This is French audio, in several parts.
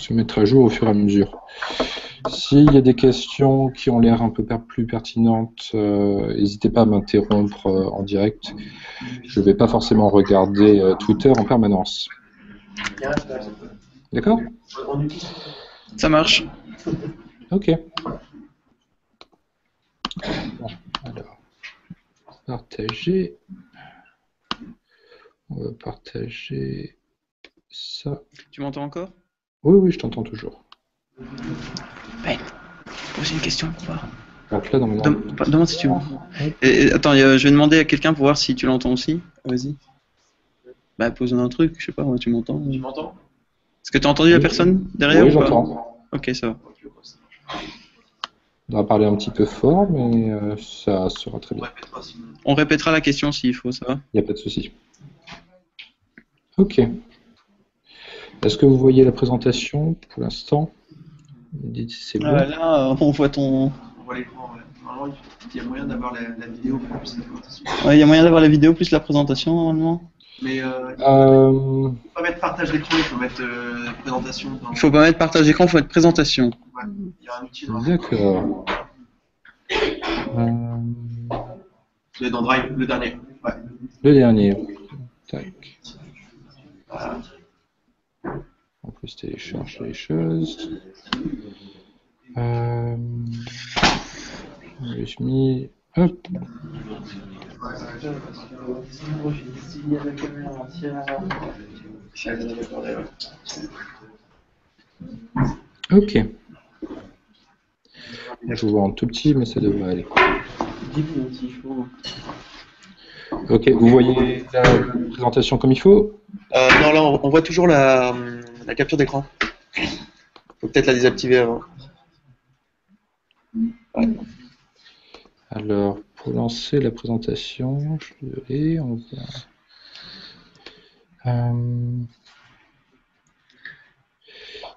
se mettre à jour au fur et à mesure. S'il y a des questions qui ont l'air un peu plus pertinentes, n'hésitez pas à m'interrompre en direct. Je ne vais pas forcément regarder Twitter en permanence. D'accord? Ça marche. Ok. Bon, alors, partager. On va partager ça. Tu m'entends encore? Oui, oui, je t'entends toujours. Ben, pose une question pour voir. Donc là, Demande si tu veux. Attends, je vais demander à quelqu'un pour voir si tu l'entends aussi. Vas-y. Bah, pose un truc, je sais pas, moi, tu m'entends? Tu m'entends? Est-ce que tu as entendu la personne derrière? Oui, ou pas? j'entends. Ok, ça va. On va parler un petit peu fort, mais ça sera très bien. On répétera la question s'il faut, ça va? Il n'y a pas de souci. Ok. Est-ce que vous voyez la présentation pour l'instant? Dites si c'est bon. Là, on voit ton... On voit l'écran, ouais. Normalement, il y a moyen d'avoir la vidéo plus la présentation. Ouais, il y a moyen d'avoir la vidéo plus la présentation, normalement. Mais il faut pas mettre partage d'écran, il faut mettre présentation. Il faut pas mettre partage d'écran, il faut mettre présentation. Ouais, il y a un outil D'accord. dans Drive, le dernier. Ouais. Le dernier. Tac. Voilà. On peut se télécharger les choses. J'ai mis. Hop. Ok. Je vous vois un tout petit, mais ça devrait aller. Ok, vous voyez la présentation comme il faut? Non, là, on voit toujours la capture d'écran. Faut peut-être la désactiver avant. Ouais. Alors, pour lancer la présentation, je suis désolé, on va...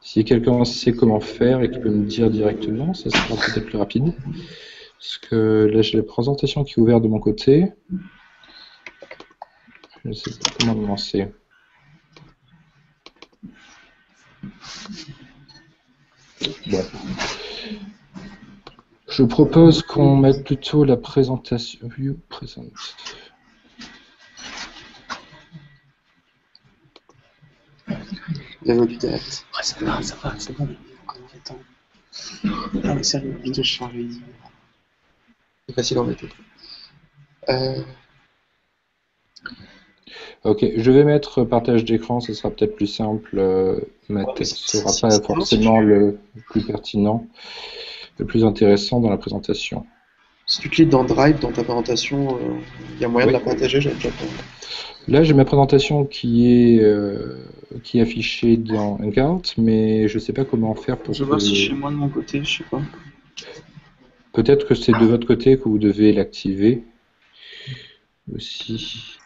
si quelqu'un sait comment faire et qui peut me dire directement, ça sera peut-être plus rapide. Parce que là, j'ai la présentation qui est ouverte de mon côté. Je ne sais pas comment le lancer. Bon. Je propose qu'on mette plutôt la présentation. View present. Bienvenue du direct. Ouais, ça va, c'est bon. Attends. Non, mais sérieux, putain, je change les... C'est facile à embêter. Ok, je vais mettre partage d'écran, ce sera peut-être plus simple. Ma tête ne sera pas forcément le plus pertinent, le plus intéressant dans la présentation. Si tu cliques dans Drive, dans ta présentation, il y a moyen de la partager, j'ai déjà fait. Là, j'ai ma présentation qui est affichée dans Hangout, mais je ne sais pas comment faire pour... Je vais voir si chez moi de mon côté, je sais pas. Peut-être que c'est de votre côté que vous devez l'activer aussi.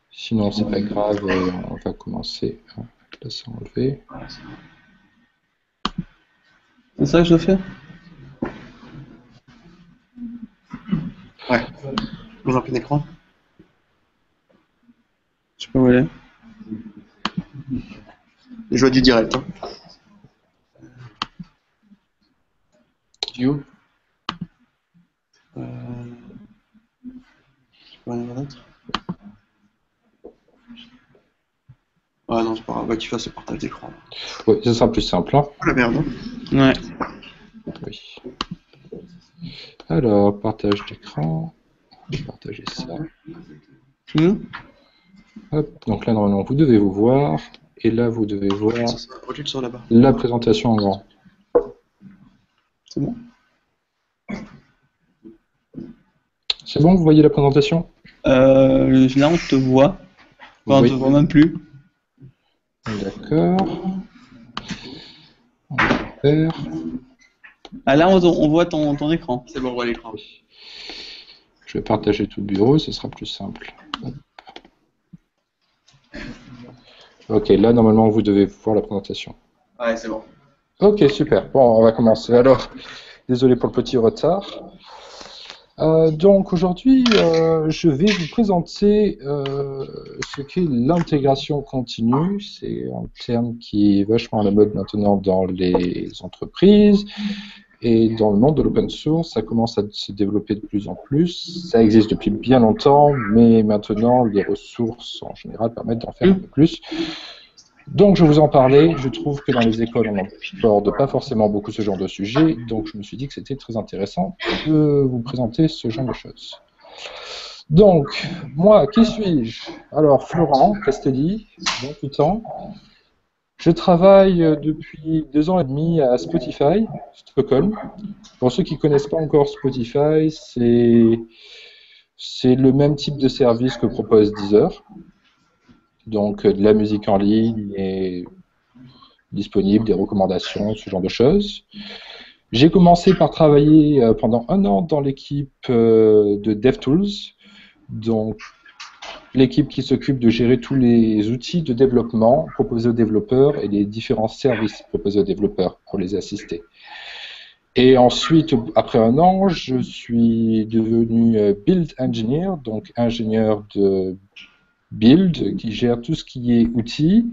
Sinon, c'est pas grave, on va commencer. Là, c'est enlevé. C'est ça que je dois faire? Ouais. Dans un plein écran. Je sais pas où elle est. Je vois du direct. Hein. View. Je sais pas, rien d'autre. Ah non, c'est pas grave, qu'il fasse le partage d'écran. Oui, ce sera plus simple. Hein. Oh la merde. Ouais. Oui. Alors, partage d'écran. Je vais partager ça. Hop. Donc là, normalement, vous devez vous voir. Et là, vous devez voir la présentation en grand. C'est bon? C'est bon, vous voyez la présentation? Là, on te voit. Enfin, on te voit même plus. D'accord. On va faire. Ah, là, on voit ton écran. C'est bon, on voit l'écran. Je vais partager tout le bureau, ce sera plus simple. Hop. Ok, là, normalement, vous devez voir la présentation. Ouais, c'est bon. Ok, super. Bon, on va commencer. Alors, désolé pour le petit retard. Donc aujourd'hui, je vais vous présenter ce qu'est l'intégration continue. C'est un terme qui est vachement à la mode maintenant dans les entreprises et dans le monde de l'open source. Ça commence à se développer de plus en plus. Ça existe depuis bien longtemps, mais maintenant les ressources en général permettent d'en faire un peu plus. Donc je vais vous en parler. Je trouve que dans les écoles, on n'aborde pas forcément beaucoup ce genre de sujet, donc je me suis dit que c'était très intéressant de vous présenter ce genre de choses. Donc, moi, qui suis-je? Alors, Florent Castelli, 28 ans. Je travaille depuis 2 ans et demi à Spotify, Stockholm. Pour ceux qui ne connaissent pas encore Spotify, c'est le même type de service que propose Deezer. Donc de la musique en ligne est disponible, des recommandations, ce genre de choses. J'ai commencé par travailler pendant 1 an dans l'équipe de DevTools, donc l'équipe qui s'occupe de gérer tous les outils de développement proposés aux développeurs et les différents services proposés aux développeurs pour les assister. Et ensuite, après 1 an, je suis devenu Build Engineer, donc ingénieur de build, qui gère tout ce qui est outils,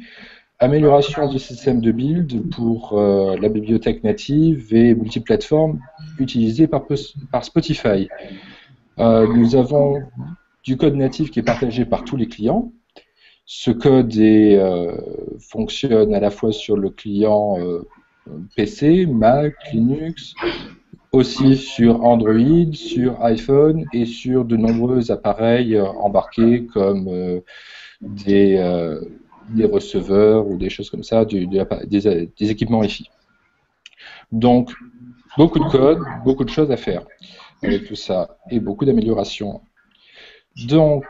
amélioration du système de build pour la bibliothèque native et multiplateforme utilisée par Spotify. Nous avons du code natif qui est partagé par tous les clients. Ce code fonctionne à la fois sur le client PC, Mac, Linux, aussi sur Android, sur iPhone et sur de nombreux appareils embarqués comme des receveurs ou des choses comme ça, des équipements Wi-Fi. Donc, beaucoup de code, beaucoup de choses à faire avec tout ça et beaucoup d'améliorations. Donc,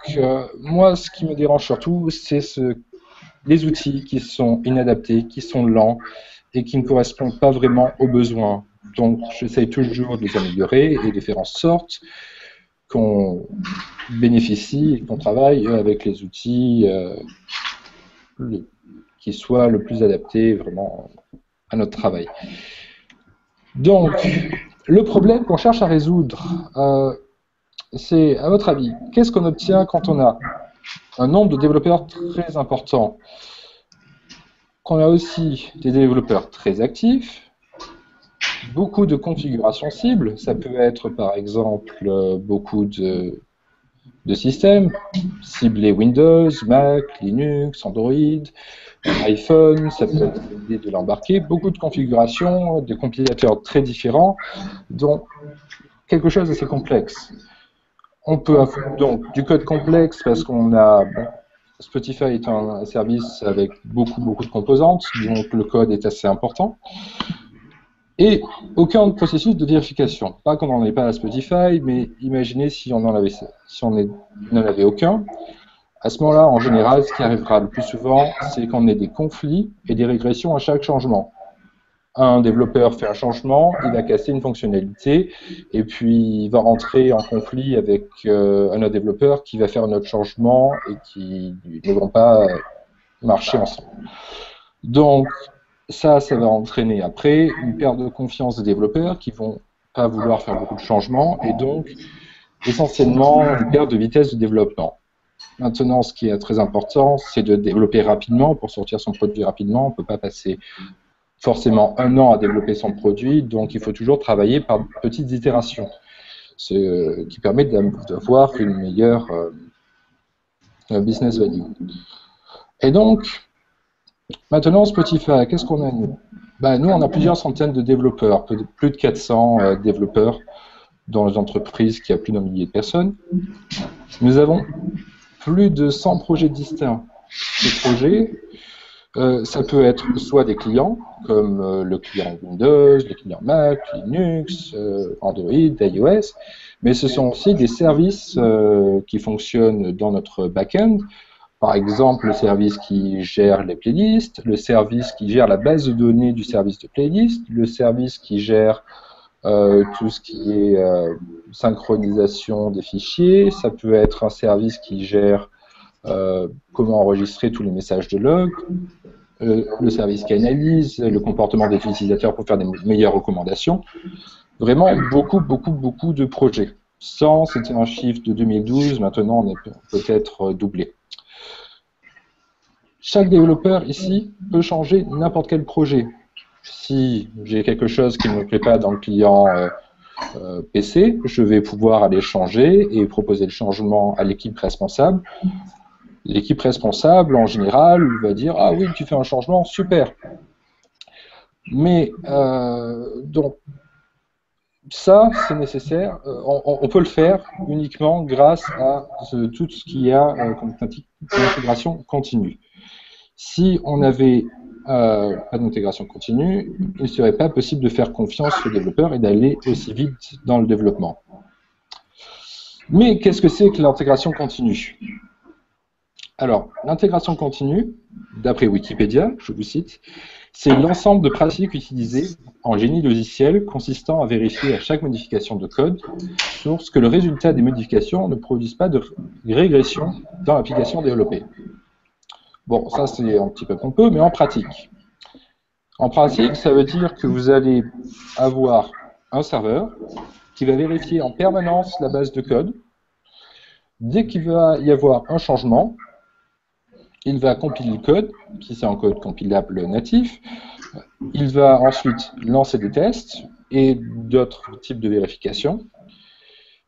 moi, ce qui me dérange surtout, c'est les outils qui sont inadaptés, qui sont lents et qui ne correspondent pas vraiment aux besoins. Donc, j'essaye toujours de les améliorer et de faire en sorte qu'on bénéficie et qu'on travaille avec les outils qui soient le plus adaptés vraiment à notre travail. Donc, le problème qu'on cherche à résoudre, c'est, à votre avis, qu'est-ce qu'on obtient quand on a un nombre de développeurs très important, qu'on a aussi des développeurs très actifs, beaucoup de configurations cibles, ça peut être par exemple beaucoup de systèmes ciblés Windows, Mac, Linux, Android, iPhone, ça peut être l'idée de l'embarquer, beaucoup de configurations, des compilateurs très différents, donc quelque chose d'assez complexe. On peut avoir donc du code complexe parce qu'on a... Spotify est un service avec beaucoup de composantes, donc le code est assez important. Et aucun processus de vérification. Pas qu'on n'en ait pas à Spotify, mais imaginez si on n'en avait aucun. À ce moment-là, en général, ce qui arrivera le plus souvent, c'est qu'on ait des conflits et des régressions à chaque changement. Un développeur fait un changement, il va casser une fonctionnalité, et puis il va rentrer en conflit avec un autre développeur qui va faire un autre changement et qui ne vont pas marcher ensemble. Donc, ça va entraîner après une perte de confiance des développeurs qui vont pas vouloir faire beaucoup de changements et donc essentiellement une perte de vitesse de développement. Maintenant, ce qui est très important, c'est de développer rapidement pour sortir son produit rapidement. On ne peut pas passer forcément 1 an à développer son produit, donc il faut toujours travailler par petites itérations, ce qui permet d'avoir une meilleure business value. Et donc, maintenant, Spotify, qu'est-ce qu'on a nous? Nous, on a plusieurs centaines de développeurs, plus de 400 développeurs dans les entreprises qui a plus d'1 millier de personnes. Nous avons plus de 100 projets distincts. Ces projets, ça peut être soit des clients, comme le client Windows, le client Mac, Linux, Android, iOS, mais ce sont aussi des services qui fonctionnent dans notre back-end. Par exemple, le service qui gère les playlists, le service qui gère la base de données du service de playlist, le service qui gère tout ce qui est synchronisation des fichiers, ça peut être un service qui gère comment enregistrer tous les messages de log, le service qui analyse le comportement des utilisateurs pour faire des meilleures recommandations. Vraiment beaucoup de projets. 100, c'était un chiffre de 2012, maintenant on est peut-être doublé. Chaque développeur ici peut changer n'importe quel projet. Si j'ai quelque chose qui ne me plaît pas dans le client PC, je vais pouvoir aller changer et proposer le changement à l'équipe responsable. L'équipe responsable, en général, va dire « Ah oui, tu fais un changement, super !» Mais, donc, ça, c'est nécessaire. On peut le faire uniquement grâce à tout ce qu'il y a comme intégration continue. Si on n'avait pas d'intégration continue, il ne serait pas possible de faire confiance aux développeurs et d'aller aussi vite dans le développement. Mais qu'est-ce que c'est que l'intégration continue? Alors, l'intégration continue, d'après Wikipédia, je vous cite, c'est l'ensemble de pratiques utilisées en génie logiciel consistant à vérifier à chaque modification de code source que le résultat des modifications ne produise pas de régression dans l'application développée. Bon, ça c'est un petit peu pompeux, mais en pratique. En pratique, ça veut dire que vous allez avoir un serveur qui va vérifier en permanence la base de code. Dès qu'il va y avoir un changement, il va compiler le code, si c'est un code compilable natif. Il va ensuite lancer des tests et d'autres types de vérifications.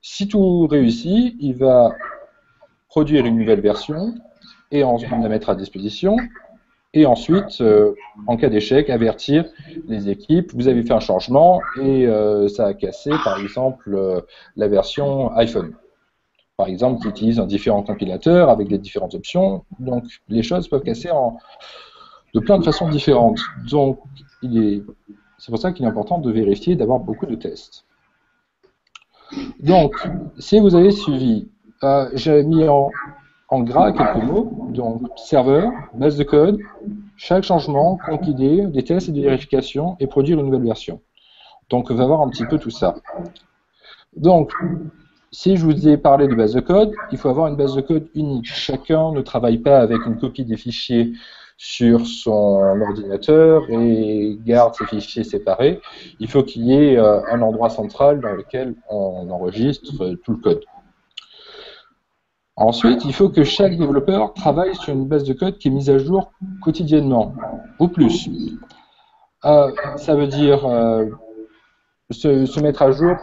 Si tout réussit, il va produire une nouvelle version et la mettre à disposition. Et ensuite, en cas d'échec, avertir les équipes, vous avez fait un changement et ça a cassé, par exemple, la version iPhone. Par exemple, qui utilise un différent compilateur avec les différentes options. Donc, les choses peuvent casser de plein de façons différentes. Donc, c'est pour ça qu'il est important de vérifier, d'avoir beaucoup de tests. Donc, si vous avez suivi, j'ai mis en gras quelques mots, donc serveur, base de code, chaque changement, compiler, des tests et des vérifications et produire une nouvelle version. Donc, on va voir un petit peu tout ça. Donc, si je vous ai parlé de base de code, il faut avoir une base de code unique. Chacun ne travaille pas avec une copie des fichiers sur son ordinateur et garde ses fichiers séparés. Il faut qu'il y ait un endroit central dans lequel on enregistre tout le code. Ensuite, il faut que chaque développeur travaille sur une base de code qui est mise à jour quotidiennement, ou plus. Ça veut dire se mettre à jour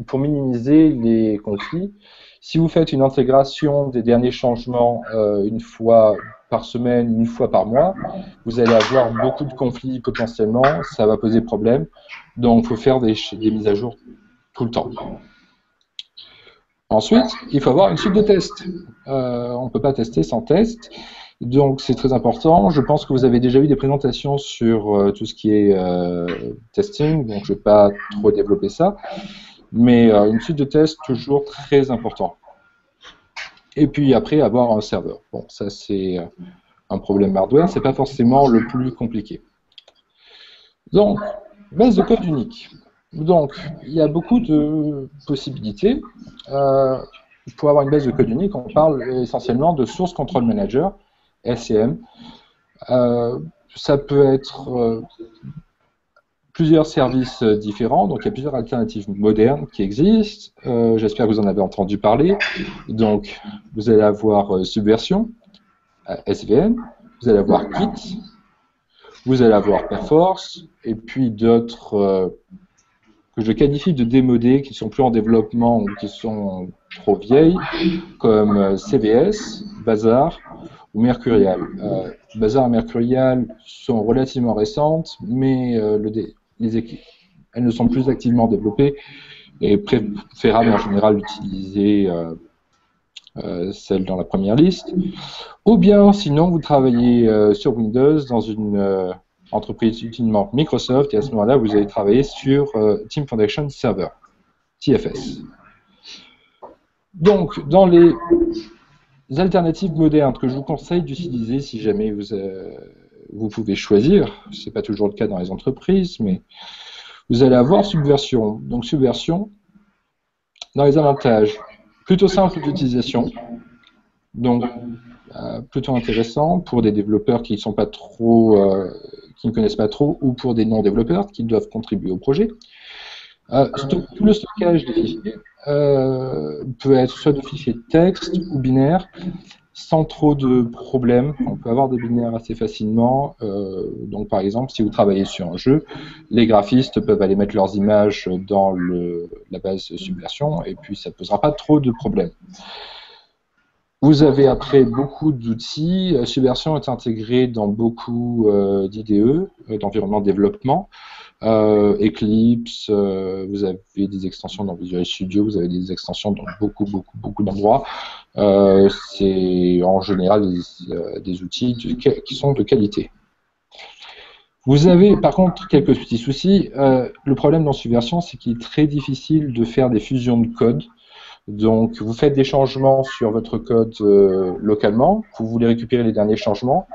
pour minimiser les conflits. Si vous faites une intégration des derniers changements une fois par semaine, une fois par mois, vous allez avoir beaucoup de conflits potentiellement, ça va poser problème. Donc, il faut faire des mises à jour tout le temps. Ensuite, il faut avoir une suite de tests. On ne peut pas tester sans test. Donc, c'est très important. Je pense que vous avez déjà eu des présentations sur tout ce qui est testing, donc je ne vais pas trop développer ça. Mais une suite de tests, toujours très important. Et puis après, avoir un serveur. Bon, ça c'est un problème hardware, c'est pas forcément le plus compliqué. Donc, base de code unique. Donc, il y a beaucoup de possibilités. Pour avoir une base de code unique, on parle essentiellement de Source Control Manager, SCM. Ça peut être plusieurs services différents, donc il y a plusieurs alternatives modernes qui existent. J'espère que vous en avez entendu parler. Donc, vous allez avoir Subversion, SVN, vous allez avoir Git, vous allez avoir Perforce, et puis d'autres que je qualifie de démodées, qui ne sont plus en développement ou qui sont trop vieilles, comme CVS, Bazaar ou Mercurial. Bazaar et Mercurial sont relativement récentes, mais elles ne sont plus activement développées et préférable en général d'utiliser celle dans la première liste. Ou bien, sinon, vous travaillez sur Windows dans une entreprise utilement Microsoft, et à ce moment-là, vous allez travailler sur Team Foundation Server, TFS. Donc, dans les alternatives modernes que je vous conseille d'utiliser, si jamais vous pouvez choisir, ce n'est pas toujours le cas dans les entreprises, mais vous allez avoir Subversion. Donc, Subversion, dans les avantages, plutôt simple d'utilisation, donc plutôt intéressant pour des développeurs qui sont pas trop, qui ne connaissent pas trop, ou pour des non-développeurs qui doivent contribuer au projet. Tout le stockage des fichiers, peut être soit de fichiers texte ou binaires, sans trop de problèmes. On peut avoir des binaires assez facilement. Donc, par exemple, si vous travaillez sur un jeu, les graphistes peuvent aller mettre leurs images dans la base Subversion, et puis ça ne posera pas trop de problèmes. Vous avez après beaucoup d'outils. Subversion est intégré dans beaucoup d'IDE, d'environnement de développement. Eclipse, vous avez des extensions dans Visual Studio, vous avez des extensions dans beaucoup d'endroits. C'est en général des outils qui sont de qualité. Vous avez par contre quelques petits soucis. Le problème dans Subversion, c'est qu'il est très difficile de faire des fusions de code. Donc vous faites des changements sur votre code localement, vous voulez récupérer les derniers changements.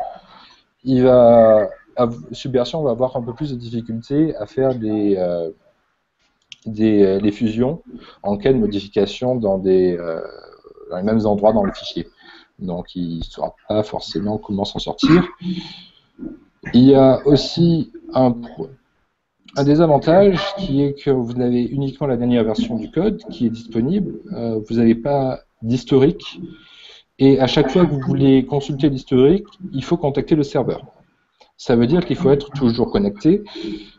Subversion va avoir un peu plus de difficultés à faire des fusions en cas de modification dans les mêmes endroits dans le fichier. Donc il ne saura pas forcément comment s'en sortir. Il y a aussi un désavantage qui est que vous avez uniquement la dernière version du code qui est disponible. Vous n'avez pas d'historique. Et à chaque fois que vous voulez consulter l'historique, il faut contacter le serveur. Ça veut dire qu'il faut être toujours connecté,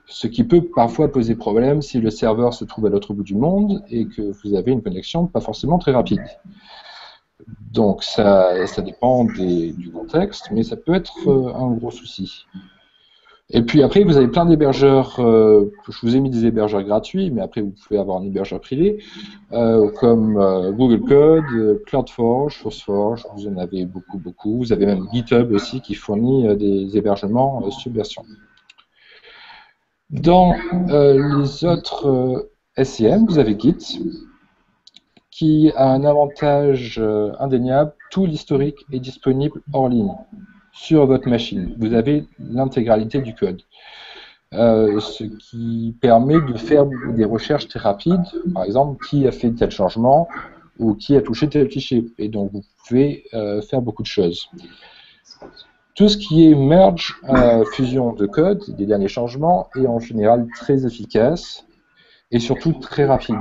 ce qui peut parfois poser problème si le serveur se trouve à l'autre bout du monde et que vous avez une connexion pas forcément très rapide. Donc ça dépend du contexte, mais ça peut être un gros souci. Et puis après, vous avez plein d'hébergeurs, je vous ai mis des hébergeurs gratuits, mais après vous pouvez avoir un hébergeur privé, comme Google Code, CloudForge, SourceForge, vous en avez beaucoup. Vous avez même GitHub aussi qui fournit des hébergements Subversion. Dans les autres SCM, vous avez Git, qui a un avantage indéniable, tout l'historique est disponible hors ligne sur votre machine. Vous avez l'intégralité du code. Ce qui permet de faire des recherches très rapides, par exemple, qui a fait tel changement ou qui a touché tel fichier. Et donc, vous pouvez faire beaucoup de choses. Tout ce qui est merge, fusion de code, des derniers changements, est en général très efficace et surtout très rapide.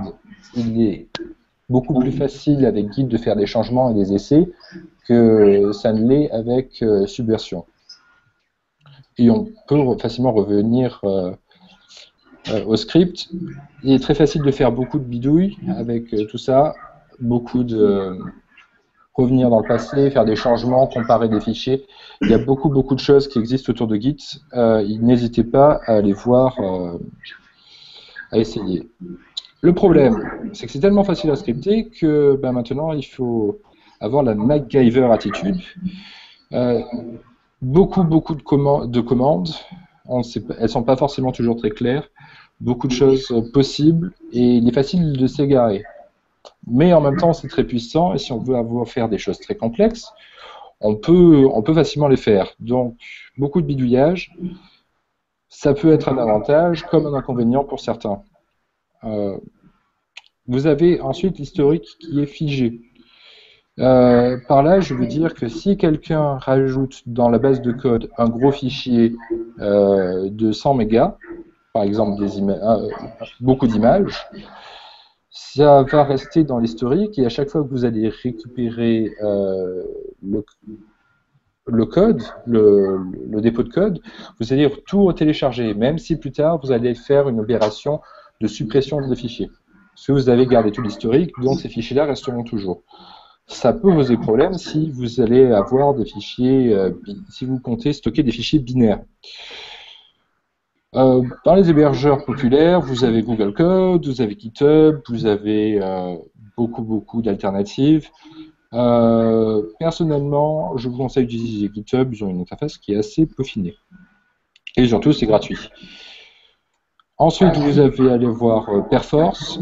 Il est beaucoup plus facile avec Git de faire des changements et des essais que ça ne l'est avec Subversion. Et on peut facilement revenir au script. Il est très facile de faire beaucoup de bidouilles avec tout ça, beaucoup de revenir dans le passé, faire des changements, comparer des fichiers. Il y a beaucoup de choses qui existent autour de Git. N'hésitez pas à aller voir, à essayer. Le problème, c'est que c'est tellement facile à scripter que maintenant, il faut avoir la MacGyver attitude. Beaucoup de commandes, elles ne sont pas forcément toujours très claires, beaucoup de choses possibles, et il est facile de s'égarer. Mais en même temps, c'est très puissant, et si on veut faire des choses très complexes, on peut facilement les faire. Donc, beaucoup de bidouillage, ça peut être un avantage comme un inconvénient pour certains. Vous avez ensuite l'historique qui est figé. Par là, je veux dire que si quelqu'un rajoute dans la base de code un gros fichier de 100 mégas, par exemple beaucoup d'images, ça va rester dans l'historique et à chaque fois que vous allez récupérer le code, le dépôt de code, vous allez tout télécharger, même si plus tard vous allez faire une opération de suppression de fichiers. Parce que vous avez gardé tout l'historique, donc ces fichiers-là resteront toujours. Ça peut poser problème si vous allez avoir des fichiers, si vous comptez stocker des fichiers binaires. Dans les hébergeurs populaires, vous avez Google Code, vous avez GitHub, vous avez beaucoup d'alternatives. Personnellement, je vous conseille d'utiliser GitHub, ils ont une interface qui est assez peaufinée. Et surtout, c'est gratuit. Ensuite, vous avez aller voir Perforce,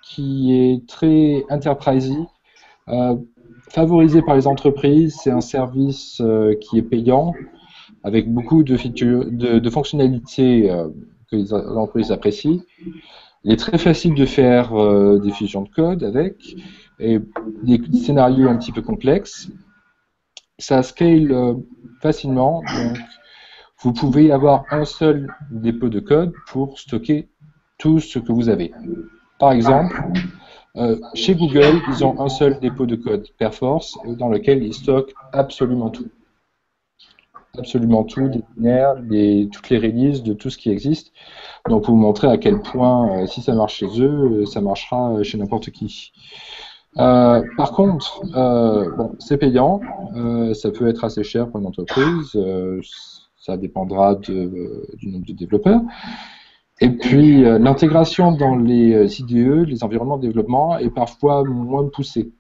qui est très enterprisey, favorisé par les entreprises. C'est un service qui est payant, avec beaucoup de fonctionnalités que les entreprises apprécient. Il est très facile de faire des fusions de code avec, et des scénarios un petit peu complexes. Ça scale facilement, donc vous pouvez avoir un seul dépôt de code pour stocker tout ce que vous avez. Par exemple, Chez Google, ils ont un seul dépôt de code Perforce dans lequel ils stockent absolument tout. Absolument tout, des binaires, toutes les releases de tout ce qui existe. Donc, pour vous montrer à quel point, si ça marche chez eux, ça marchera chez n'importe qui. Par contre, bon, c'est payant, ça peut être assez cher pour une entreprise, ça dépendra du nombre de développeurs. Et puis, l'intégration dans les IDE, les environnements de développement, est parfois moins poussée.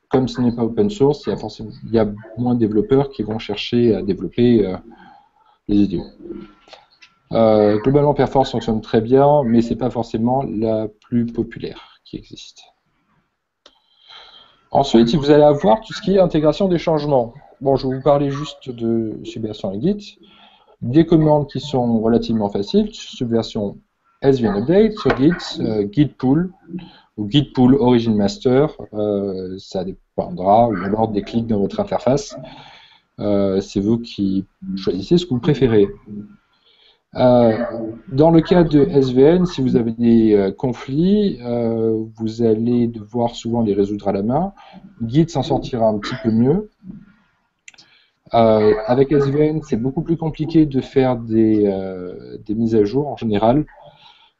Comme ce n'est pas open source, il y a moins de développeurs qui vont chercher à développer les IDE. Globalement, Perforce fonctionne très bien, mais ce n'est pas forcément la plus populaire qui existe. Ensuite, vous allez avoir tout ce qui est intégration des changements. Bon, je vais vous parler juste de Subversion et Git. Des commandes qui sont relativement faciles. Subversion SVN Update, sur Git, Git Pull ou Git Pull Origin Master, ça dépendra, ou alors des clics dans votre interface. C'est vous qui choisissez ce que vous préférez. Dans le cas de SVN, si vous avez des conflits, vous allez devoir souvent les résoudre à la main. Git s'en sortira un petit peu mieux. Avec SVN, c'est beaucoup plus compliqué de faire des mises à jour en général.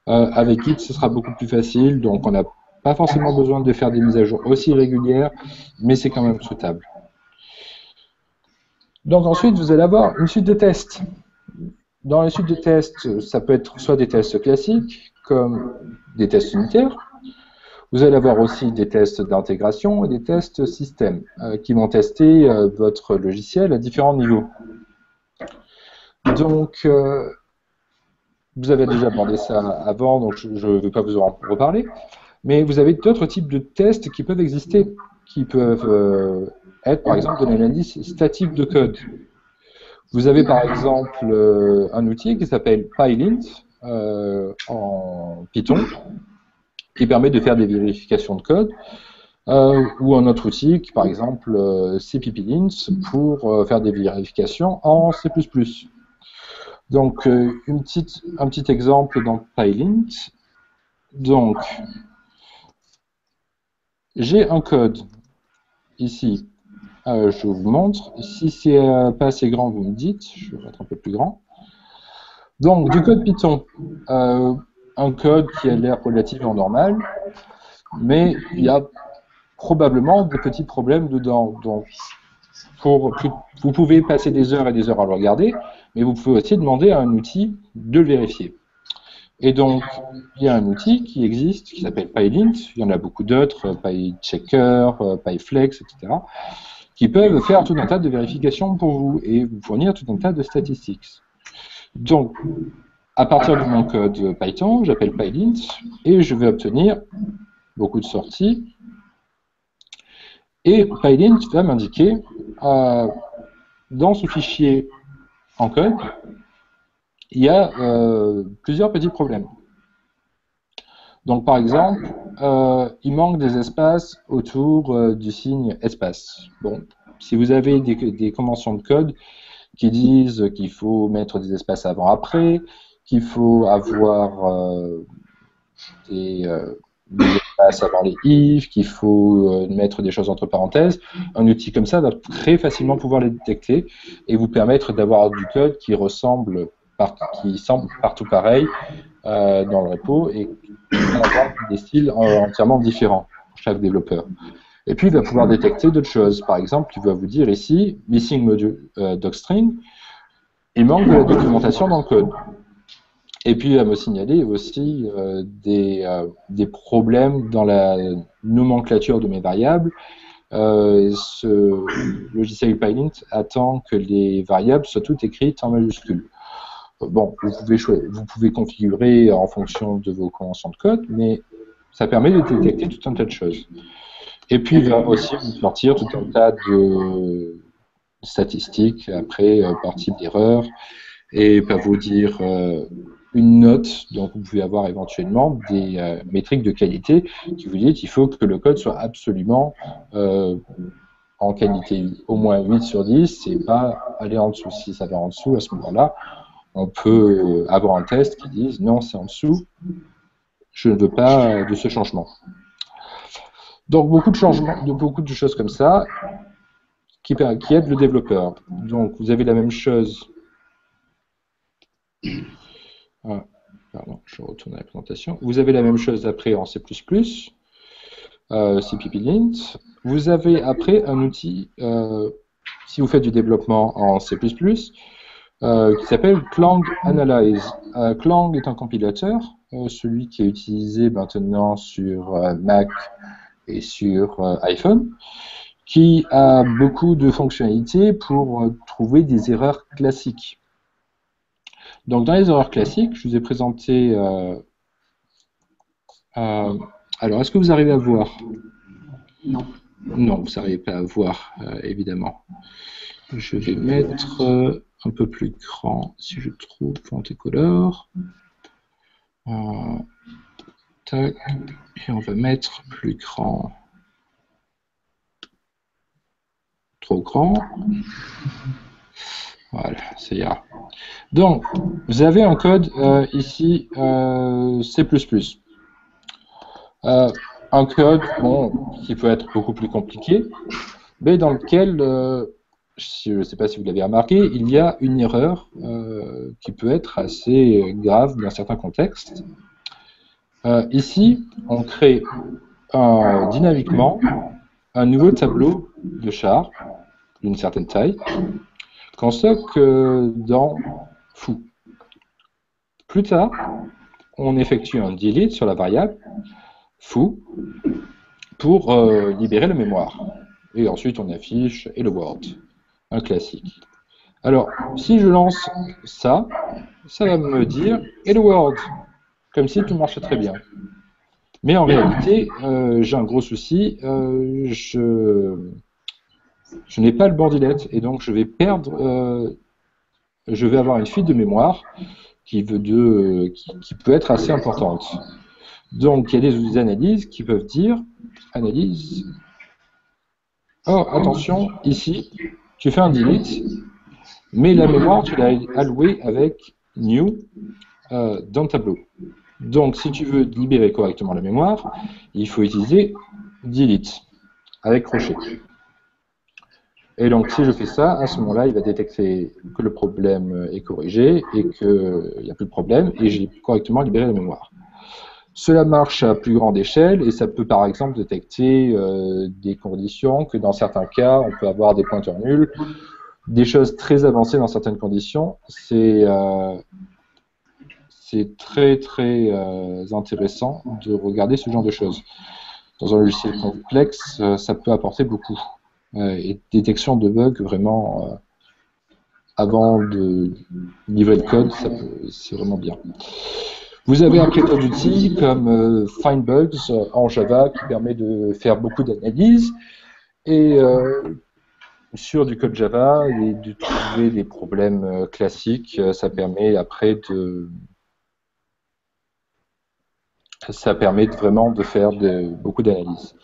Avec Git, ce sera beaucoup plus facile, donc on n'a pas forcément besoin de faire des mises à jour aussi régulières, mais c'est quand même souhaitable. Donc ensuite, vous allez avoir une suite de tests. Dans les suites de tests, ça peut être soit des tests classiques, comme des tests unitaires. Vous allez avoir aussi des tests d'intégration et des tests système, qui vont tester votre logiciel à différents niveaux. Donc, vous avez déjà abordé ça avant, donc je ne vais pas vous en reparler. Mais vous avez d'autres types de tests qui peuvent exister, qui peuvent être, par exemple, de l'analyse statique de code. Vous avez par exemple un outil qui s'appelle PyLint en Python, qui permet de faire des vérifications de code, ou un autre outil, qui, par exemple CppLint, pour faire des vérifications en C++. Donc, un petit exemple dans PyLint. Donc, j'ai un code ici. Je vous montre. Si c'est pas assez grand, vous me dites. Je vais mettre un peu plus grand. Donc, du code Python. Un code qui a l'air relativement normal, mais il y a probablement des petits problèmes dedans. Donc, vous pouvez passer des heures et des heures à le regarder, mais vous pouvez aussi demander à un outil de le vérifier. Et donc, il y a un outil qui existe, qui s'appelle PyLint. Il y en a beaucoup d'autres, PyChecker, PyFlex, etc., qui peuvent faire tout un tas de vérifications pour vous et vous fournir tout un tas de statistiques. Donc, à partir de mon code Python, j'appelle PyLint et je vais obtenir beaucoup de sorties. Et PyLint va m'indiquer, dans ce fichier en code, il y a plusieurs petits problèmes. Donc, par exemple, il manque des espaces autour du signe espace. Bon, si vous avez des conventions de code qui disent qu'il faut mettre des espaces avant-après, qu'il faut avoir des espaces avant les if, qu'il faut mettre des choses entre parenthèses, un outil comme ça va très facilement pouvoir les détecter et vous permettre d'avoir du code qui semble partout pareil dans le repo et avoir des styles entièrement différents pour chaque développeur. Et puis, il va pouvoir détecter d'autres choses. Par exemple, il va vous dire ici, missing module docstring, il manque de la documentation dans le code. Et puis, il va me signaler aussi des problèmes dans la nomenclature de mes variables. Ce logiciel PyLint attend que les variables soient toutes écrites en majuscules. Bon, vous pouvez configurer en fonction de vos conventions de code, mais ça permet de détecter tout un tas de choses. Et puis, il va aussi vous sortir tout un tas de statistiques, après, par type d'erreur, et il va vous dire une note, donc vous pouvez avoir éventuellement des métriques de qualité qui vous disent qu'il faut que le code soit absolument en qualité au moins 8 sur 10, et pas aller en dessous. Si ça va en dessous, à ce moment-là, on peut avoir un test qui dise non, c'est en dessous, je ne veux pas de ce changement. Donc, beaucoup de changements, beaucoup de choses comme ça qui aident le développeur. Donc, vous avez la même chose. Ah, pardon, je retourne à la présentation. Vous avez la même chose après en C++, CppLint. Vous avez après un outil, si vous faites du développement en C++, qui s'appelle Clang Analyze. Clang est un compilateur, celui qui est utilisé maintenant sur Mac et sur iPhone, qui a beaucoup de fonctionnalités pour trouver des erreurs classiques. Donc dans les erreurs classiques, je vous ai présenté... alors, est-ce que vous arrivez à voir? Non. Non, vous n'arrivez pas à voir, évidemment. Je vais mettre un peu plus grand, si je trouve font et color. Tac, et on va mettre plus grand. Trop grand. Voilà, ça ira. Donc, vous avez un code ici, C++. Un code qui peut être beaucoup plus compliqué, mais dans lequel, je ne sais pas si vous l'avez remarqué, il y a une erreur qui peut être assez grave dans certains contextes. Ici, on crée dynamiquement un nouveau tableau de char d'une certaine taille qu'on stocke dans foo. Plus tard, on effectue un delete sur la variable foo pour libérer la mémoire. Et ensuite, on affiche hello world, un classique. Alors, si je lance ça, ça va me dire hello world, comme si tout marchait très bien. Mais en réalité, j'ai un gros souci, je n'ai pas le bordilette, et donc je vais perdre, je vais avoir une fuite de mémoire qui peut être assez importante. Donc, il y a des analyses qui peuvent dire, analyse, oh, attention, ici, tu fais un delete, mais la mémoire, tu l'as allouée avec new dans le tableau. Donc, si tu veux libérer correctement la mémoire, il faut utiliser delete avec crochet. Et donc, si je fais ça, à ce moment-là, il va détecter que le problème est corrigé et qu'il n'y a plus de problème et j'ai correctement libéré la mémoire. Cela marche à plus grande échelle et ça peut par exemple détecter des conditions que dans certains cas, on peut avoir des pointeurs nuls, des choses très avancées dans certaines conditions. C'est très très intéressant de regarder ce genre de choses. Dans un logiciel complexe, ça peut apporter beaucoup. Et détection de bugs vraiment avant de livrer le code, c'est vraiment bien. Vous avez après d'autres outils comme Findbugs en Java qui permet de faire beaucoup d'analyses et sur du code Java et de trouver des problèmes classiques. Ça permet après vraiment de faire beaucoup d'analyses.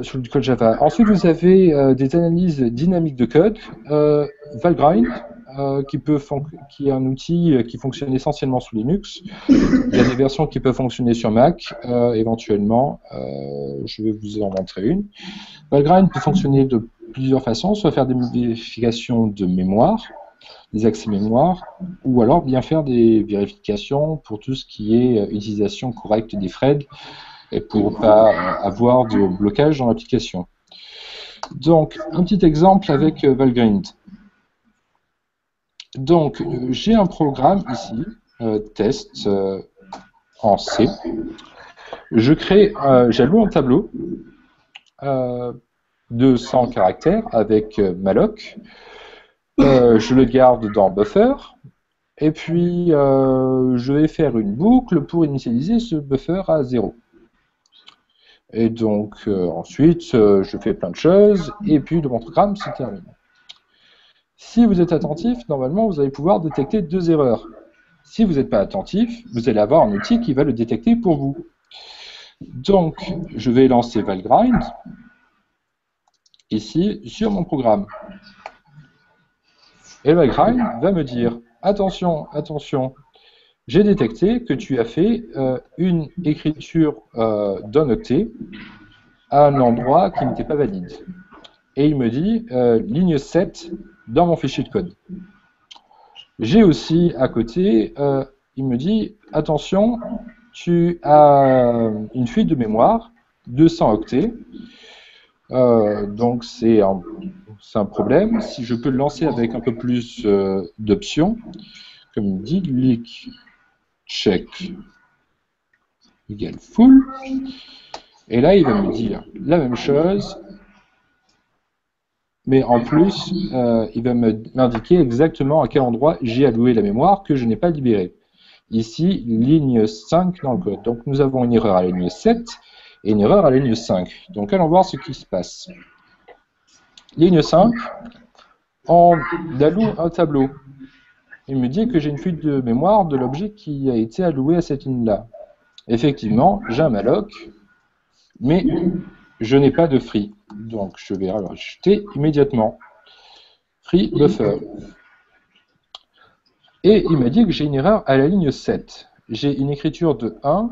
Sur du code Java. Ensuite, vous avez des analyses dynamiques de code. Valgrind, qui est un outil qui fonctionne essentiellement sous Linux. Il y a des versions qui peuvent fonctionner sur Mac, éventuellement. Je vais vous en montrer une. Valgrind peut fonctionner de plusieurs façons, soit faire des modifications de mémoire, des accès mémoire, ou alors bien faire des vérifications pour tout ce qui est utilisation correcte des threads, et pour ne pas avoir de blocage dans l'application. Donc, un petit exemple avec Valgrind. Donc, j'ai un programme ici, test en C. J'alloue un tableau de 100 caractères avec malloc. Je le garde dans buffer. Et puis, je vais faire une boucle pour initialiser ce buffer à 0. Et donc, ensuite, je fais plein de choses, et puis le mon programme se termine. Si vous êtes attentif, normalement, vous allez pouvoir détecter 2 erreurs. Si vous n'êtes pas attentif, vous allez avoir un outil qui va le détecter pour vous. Donc, je vais lancer Valgrind, ici, sur mon programme. Et Valgrind va me dire, attention, attention, j'ai détecté que tu as fait une écriture d'un octet à un endroit qui n'était pas valide. Et il me dit ligne 7 dans mon fichier de code. J'ai aussi à côté, il me dit attention, tu as une fuite de mémoire, 200 octets. Donc c'est un problème. Si je peux le lancer avec un peu plus d'options, comme il dit, leak check égale full. Et là, il va me dire la même chose, mais en plus, il va m'indiquer exactement à quel endroit j'ai alloué la mémoire que je n'ai pas libérée. Ici, ligne 5 dans le code. Donc nous avons une erreur à la ligne 7 et une erreur à la ligne 5. Donc allons voir ce qui se passe. Ligne 5, on alloue un tableau. Il me dit que j'ai une fuite de mémoire de l'objet qui a été alloué à cette ligne-là. Effectivement, j'ai un malloc, mais je n'ai pas de free. Donc je vais rajouter immédiatement free buffer. Et il m'a dit que j'ai une erreur à la ligne 7. J'ai une écriture de 1,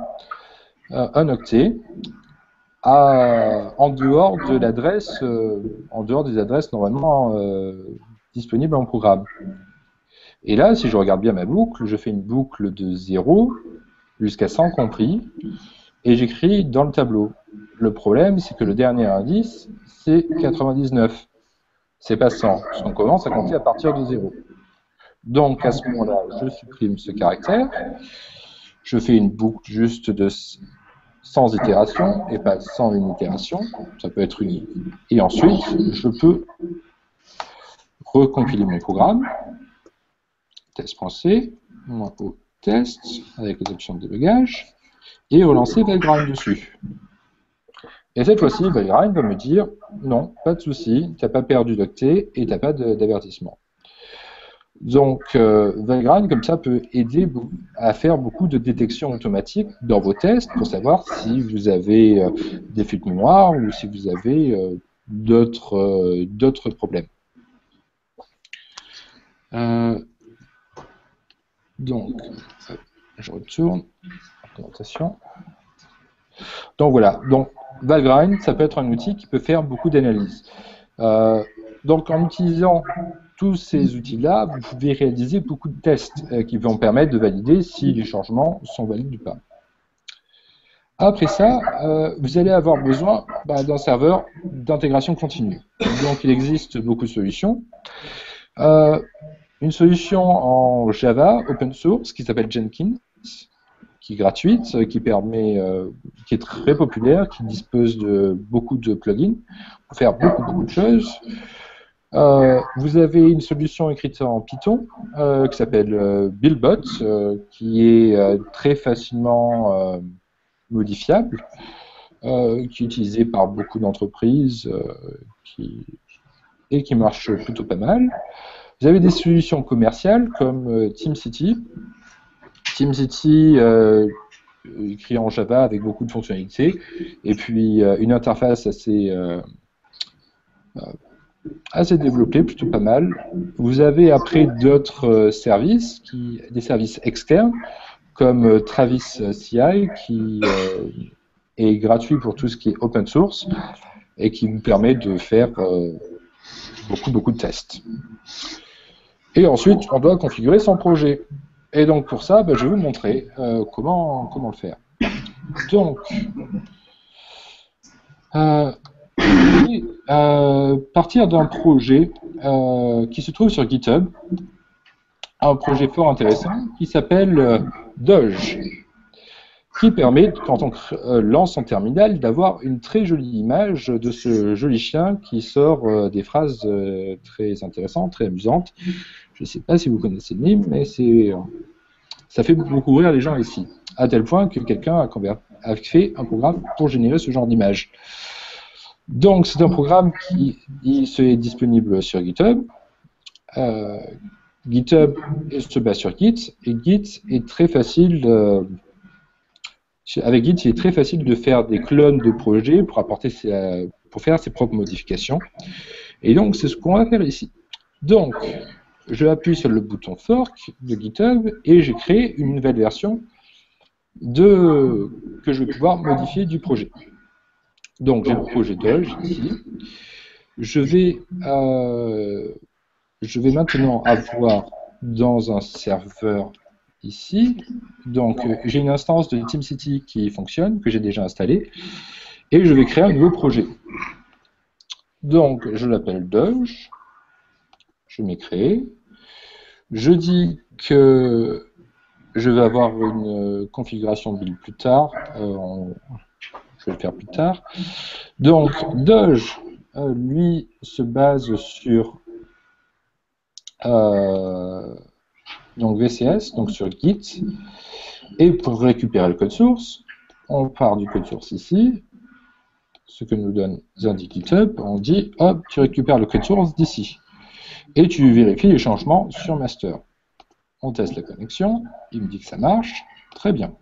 un octet, en dehors de l'adresse, en dehors des adresses normalement disponibles en programme. Et là, si je regarde bien ma boucle, je fais une boucle de 0 jusqu'à 100 compris, et j'écris dans le tableau. Le problème, c'est que le dernier indice, c'est 99. C'est pas 100, parce qu'on commence à compter à partir de 0. Donc, à ce moment-là, je supprime ce caractère, je fais une boucle juste de 100 itérations, et pas 101 itérations, ça peut être unique. Et ensuite, je peux recompiler mon programme, test.c, -o test, avec les options de débugage, et relancer Valgrind dessus. Et cette fois-ci, Valgrind va me dire, non, pas de souci, tu n'as pas perdu d'octet et tu n'as pas d'avertissement. Donc, Valgrind, comme ça, peut aider à faire beaucoup de détection automatique dans vos tests pour savoir si vous avez des fuites de mémoire ou si vous avez d'autres problèmes. Donc, je retourne. Présentation. Donc voilà. Donc, Valgrind, ça peut être un outil qui peut faire beaucoup d'analyses. Donc, en utilisant tous ces outils-là, vous pouvez réaliser beaucoup de tests qui vont permettre de valider si les changements sont valides ou pas. Après ça, vous allez avoir besoin d'un serveur d'intégration continue. Donc, il existe beaucoup de solutions. Une solution en Java, open source, qui s'appelle Jenkins, qui est gratuite, qui est très populaire, qui dispose de beaucoup de plugins pour faire beaucoup de choses. Vous avez une solution écrite en Python qui s'appelle Buildbot, qui est très facilement modifiable, qui est utilisé par beaucoup d'entreprises et qui marche plutôt pas mal. Vous avez des solutions commerciales comme TeamCity. TeamCity écrit en Java avec beaucoup de fonctionnalités et puis une interface assez développée, plutôt pas mal. Vous avez après d'autres services, des services externes comme Travis CI qui est gratuit pour tout ce qui est open source et qui vous permet de faire beaucoup de tests. Et ensuite, on doit configurer son projet. Et donc pour ça, je vais vous montrer comment le faire. Donc, partir d'un projet qui se trouve sur GitHub, un projet fort intéressant qui s'appelle Doge, qui permet, quand on lance son terminal, d'avoir une très jolie image de ce joli chien qui sort des phrases très intéressantes, très amusantes. Je ne sais pas si vous connaissez le mime, mais ça fait beaucoup rire les gens ici, à tel point que quelqu'un a fait un programme pour générer ce genre d'image. Donc, c'est un programme qui est disponible sur GitHub. GitHub se base sur Git, et Git est très facile avec Git, il est très facile de faire des clones de projets pour faire ses propres modifications. Et donc, c'est ce qu'on va faire ici. Donc, je appuie sur le bouton fork de GitHub et j'ai créé une nouvelle version que je vais pouvoir modifier du projet. Donc j'ai le projet Doge ici. Je vais maintenant avoir dans un serveur ici, donc j'ai une instance de TeamCity qui fonctionne, que j'ai déjà installée, et je vais créer un nouveau projet. Donc je l'appelle Doge, je mets créer, je dis que je vais avoir une configuration build plus tard, je vais le faire plus tard. Donc Doge, lui, se base sur donc VCS, donc sur Git, et pour récupérer le code source, on part du code source ici, ce que nous donne indique GitHub, on dit hop, tu récupères le code source d'ici, et tu vérifies les changements sur master. On teste la connexion, il me dit que ça marche, très bien.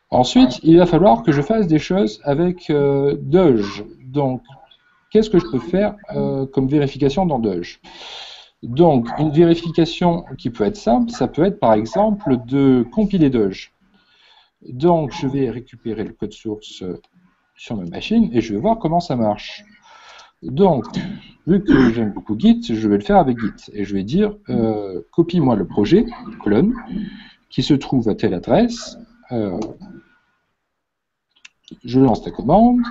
Ensuite, il va falloir que je fasse des choses avec Doge. Donc, qu'est-ce que je peux faire comme vérification dans Doge? Donc, une vérification qui peut être simple, ça peut être par exemple de compiler Doge. Donc, je vais récupérer le code source sur ma machine et je vais voir comment ça marche. Donc, vu que j'aime beaucoup Git, je vais le faire avec Git. Et je vais dire, copie-moi le projet, colonne, qui se trouve à telle adresse. Je lance la commande,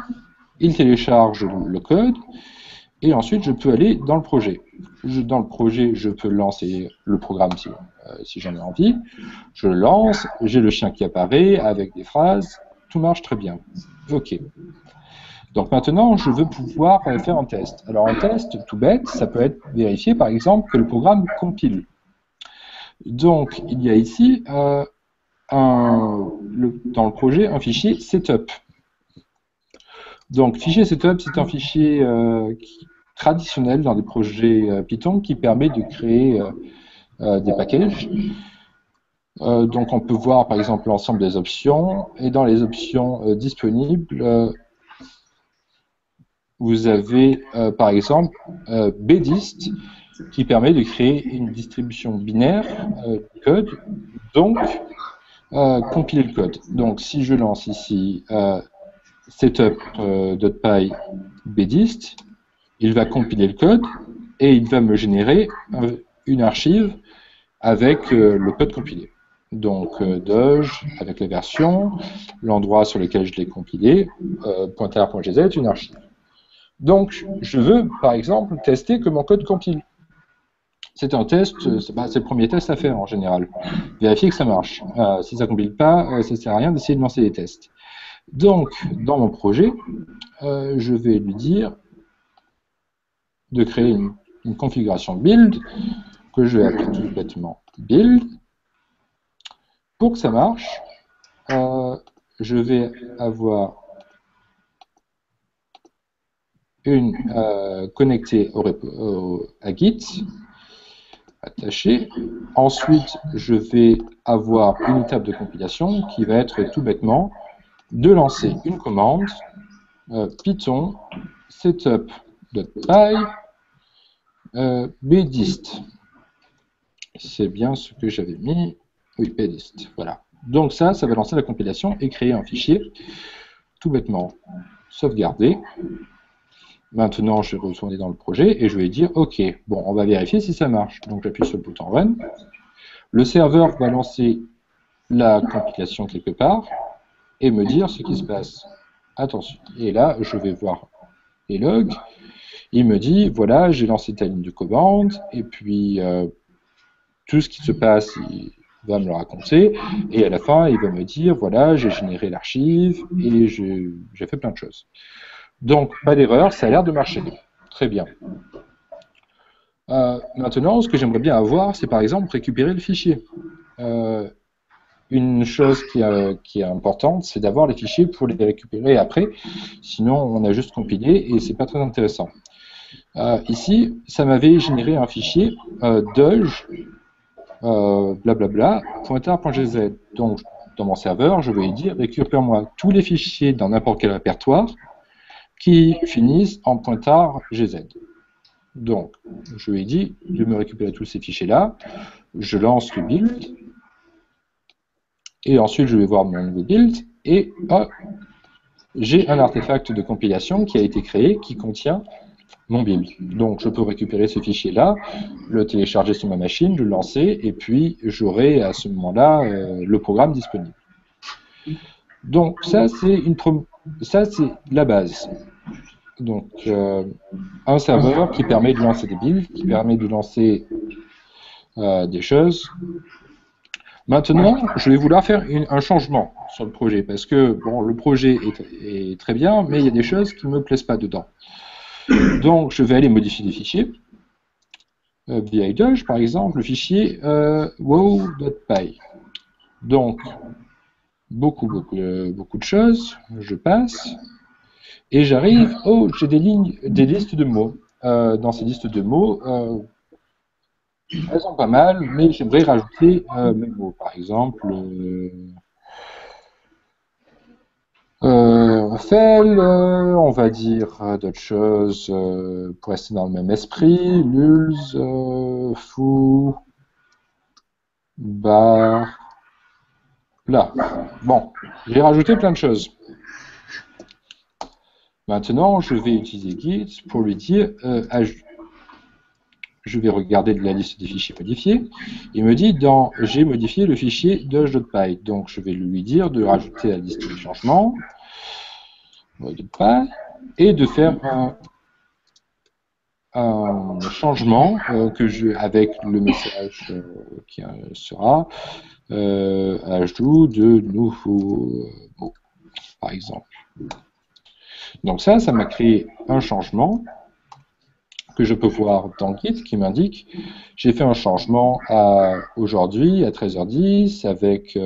il télécharge le code, et ensuite je peux aller dans le projet. Dans le projet, je peux lancer le programme si j'en ai envie. Je le lance, j'ai le chien qui apparaît avec des phrases, tout marche très bien. OK. Donc maintenant, je veux pouvoir faire un test. Alors un test, tout bête, ça peut être vérifié par exemple que le programme compile. Donc il y a ici dans le projet un fichier setup. Donc fichier setup, c'est un fichier traditionnel dans des projets Python qui permet de créer des packages. Donc on peut voir par exemple l'ensemble des options, et dans les options disponibles, vous avez par exemple bdist qui permet de créer une distribution binaire du code, donc compiler le code. Donc si je lance ici setup.py bdist, il va compiler le code et il va me générer une archive avec le code compilé. Donc Doge avec la version, l'endroit sur lequel je l'ai compilé, pointer.gz, une archive. Donc je veux par exemple tester que mon code compile. C'est un test, c'est le premier test à faire en général. Vérifier que ça marche. Si ça ne compile pas, ça ne sert à rien d'essayer de lancer des tests. Donc dans mon projet, je vais lui dire de créer une configuration build que je vais appeler tout bêtement build. Pour que ça marche, je vais avoir une connectée à Git, attachée. Ensuite, je vais avoir une étape de compilation qui va être tout bêtement de lancer une commande Python setup.py bdist. C'est bien ce que j'avais mis. Oui, bdist. Voilà. Donc ça va lancer la compilation et créer un fichier tout bêtement sauvegardé. Maintenant, je vais retourner dans le projet et je vais dire OK, bon, on va vérifier si ça marche. Donc j'appuie sur le bouton Run. Le serveur va lancer la compilation quelque part et me dire ce qui se passe. Attention. Et là, je vais voir les logs. Il me dit, voilà, j'ai lancé telle ligne de commande, et puis tout ce qui se passe, il va me le raconter, et à la fin, il va me dire, voilà, j'ai généré l'archive, et j'ai fait plein de choses. Donc, pas d'erreur, ça a l'air de marcher. Très bien. Maintenant, ce que j'aimerais bien avoir, c'est par exemple récupérer le fichier. Une chose qui est importante, c'est d'avoir les fichiers pour les récupérer après, sinon on a juste compilé et c'est pas très intéressant. Ici, ça m'avait généré un fichier Doge blablabla pointer.gz. Donc dans mon serveur, je vais lui dire récupère-moi tous les fichiers dans n'importe quel répertoire qui finissent en pointer.gz. Donc, je lui ai dit de me récupérer tous ces fichiers-là. Je lance le build. Et ensuite, je vais voir mon nouveau build. Et j'ai un artefact de compilation qui a été créé qui contient mon build. Donc, je peux récupérer ce fichier-là, le télécharger sur ma machine, le lancer, et puis j'aurai à ce moment-là le programme disponible. Donc, ça, c'est la base. Donc, un serveur qui permet de lancer des builds, qui permet de lancer des choses. Maintenant, je vais vouloir faire un changement sur le projet, parce que bon, le projet est très bien, mais il y a des choses qui ne me plaisent pas dedans. Donc, je vais aller modifier des fichiers. Via Doge, par exemple, le fichier wow.py. Donc, beaucoup de choses. Je passe. Et j'arrive, j'ai des listes de mots. Dans ces listes de mots, elles sont pas mal, mais j'aimerais rajouter mes mots. Par exemple, Raphaël, on va dire d'autres choses pour rester dans le même esprit. Lulz, fou, bar. Là. Bon, j'ai rajouté plein de choses. Maintenant, je vais utiliser Git pour lui dire je vais regarder la liste des fichiers modifiés. Il me dit j'ai modifié le fichier doge.py. Donc, je vais lui dire de rajouter la liste des changements et de faire un changement avec le message qui sera ajout de nouveaux mots, par exemple. Donc ça m'a créé un changement que je peux voir dans Git qui m'indique j'ai fait un changement aujourd'hui à 13h10 avec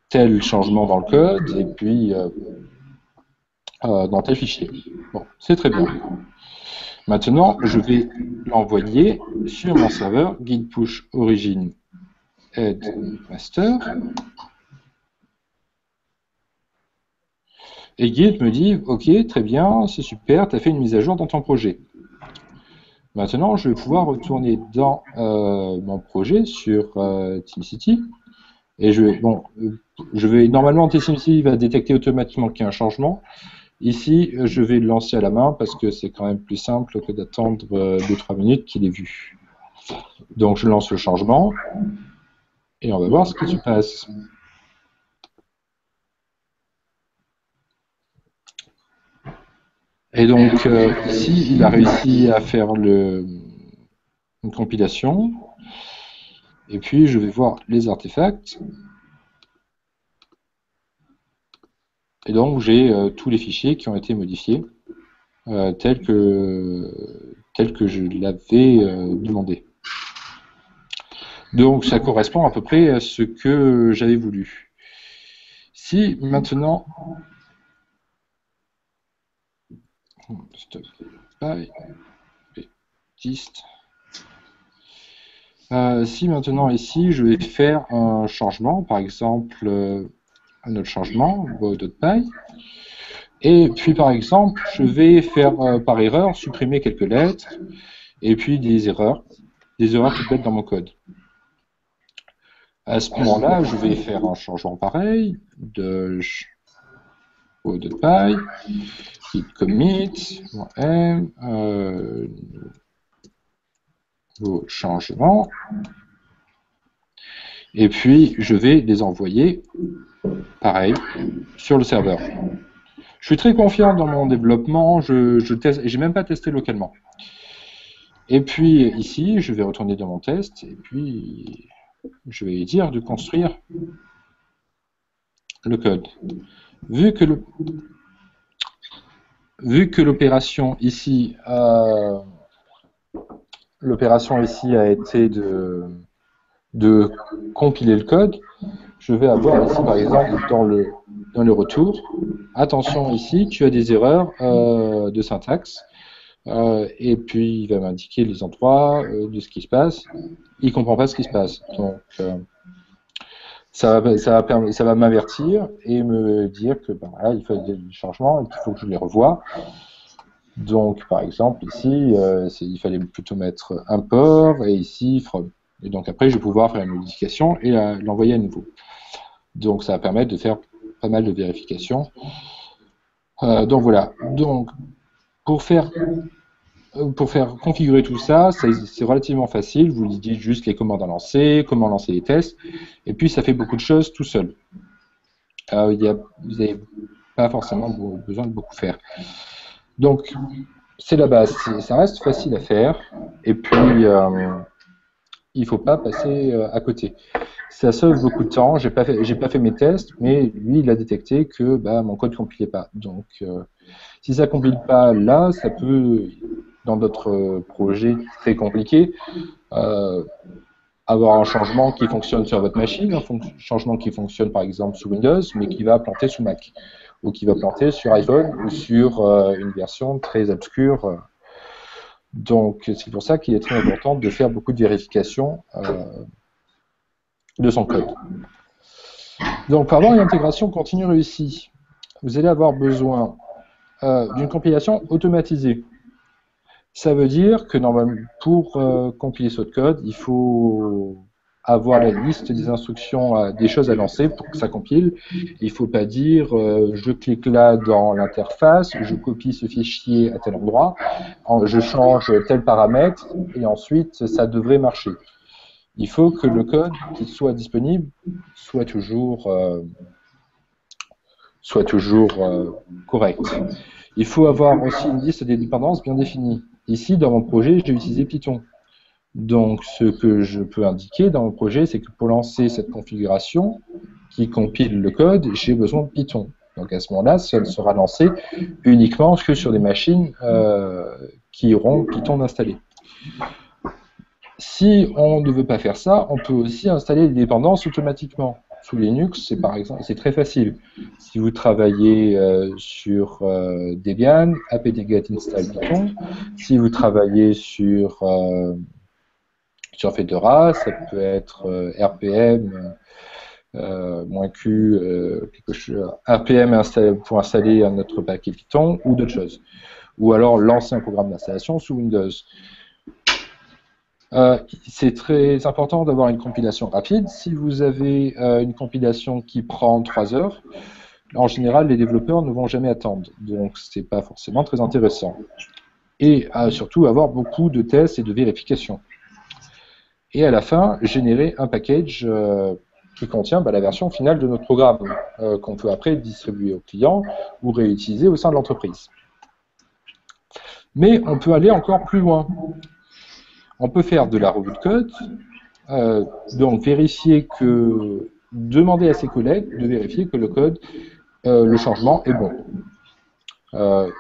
tel changement dans le code et puis dans tel fichier. Bon, c'est très bien. Maintenant, je vais l'envoyer sur mon serveur git push origin head master. Et Git me dit, ok, très bien, c'est super, tu as fait une mise à jour dans ton projet. Maintenant, je vais pouvoir retourner dans mon projet sur TeamCity. Et normalement, TeamCity va détecter automatiquement qu'il y a un changement. Ici, je vais le lancer à la main parce que c'est quand même plus simple que d'attendre 2-3 minutes qu'il ait vu. Donc, je lance le changement et on va voir ce qui se passe. Et donc, ici, il a réussi à faire une compilation. Et puis, je vais voir les artefacts. Et donc, j'ai tous les fichiers qui ont été modifiés, tels que je l'avais demandé. Donc, ça correspond à peu près à ce que j'avais voulu. Si maintenant... si maintenant ici je vais faire un changement, par exemple un autre changement, .py, et puis par exemple je vais faire par erreur supprimer quelques lettres et puis des erreurs toutes bêtes dans mon code. À ce moment-là, je vais faire un changement pareil de .py, git commit, m, vos changements, et puis je vais les envoyer pareil sur le serveur. Je suis très confiant dans mon développement, je teste, et j'ai même pas testé localement. Et puis ici, je vais retourner dans mon test, et puis je vais dire de construire le code. Vu que l'opération ici a été de compiler le code, je vais avoir ici par exemple dans le retour, attention ici, tu as des erreurs de syntaxe, et puis il va m'indiquer les endroits de ce qui se passe, il ne comprend pas ce qui se passe. Donc ça va m'avertir et me dire que voilà, il faut des changements et qu'il faut que je les revoie. Donc, par exemple, ici, il fallait plutôt mettre import et ici from. Et donc après, je vais pouvoir faire une modification et l'envoyer à nouveau. Donc, ça va permettre de faire pas mal de vérifications. Donc voilà. Donc, pour faire configurer tout ça, c'est relativement facile. Vous lui dites juste les commandes à lancer, comment lancer les tests, et puis ça fait beaucoup de choses tout seul. Vous n'avez pas forcément besoin de beaucoup faire. Donc, c'est la base. Ça reste facile à faire, et puis il ne faut pas passer à côté. Ça sauve beaucoup de temps. J'ai pas fait mes tests, mais lui, il a détecté que mon code ne compilait pas. Donc, si ça ne compile pas là, ça peut, dans d'autres projets très compliqués, avoir un changement qui fonctionne sur votre machine, un changement qui fonctionne par exemple sous Windows, mais qui va planter sous Mac, ou qui va planter sur iPhone, ou sur une version très obscure. Donc, c'est pour ça qu'il est très important de faire beaucoup de vérifications de son code. Donc, pour avoir une intégration continue réussie, vous allez avoir besoin d'une compilation automatisée. Ça veut dire que normalement, pour compiler ce code, il faut avoir la liste des instructions, des choses à lancer pour que ça compile. Il ne faut pas dire je clique là dans l'interface, je copie ce fichier à tel endroit, je change tel paramètre et ensuite ça devrait marcher. Il faut que le code qui soit disponible soit toujours correct. Il faut avoir aussi une liste des dépendances bien définie. Ici, dans mon projet, j'ai utilisé Python. Donc, ce que je peux indiquer dans mon projet, c'est que pour lancer cette configuration qui compile le code, j'ai besoin de Python. Donc, à ce moment-là, ça sera lancé uniquement que sur des machines qui auront Python installé. Si on ne veut pas faire ça, on peut aussi installer les dépendances automatiquement. Sous Linux, c'est par exemple, c'est très facile. Si vous travaillez sur Debian, apt-get install Python. Si vous travaillez sur Fedora, ça peut être RPM -q RPM pour installer un autre paquet Python ou d'autres choses. Ou alors lancer un programme d'installation sous Windows. C'est très important d'avoir une compilation rapide. Si vous avez une compilation qui prend 3 heures, en général, les développeurs ne vont jamais attendre. Donc, ce n'est pas forcément très intéressant. Et surtout, avoir beaucoup de tests et de vérifications. Et à la fin, générer un package qui contient la version finale de notre programme, qu'on peut après distribuer aux clients ou réutiliser au sein de l'entreprise. Mais on peut aller encore plus loin. On peut faire de la revue de code, donc demander à ses collègues de vérifier que le code, le changement est bon.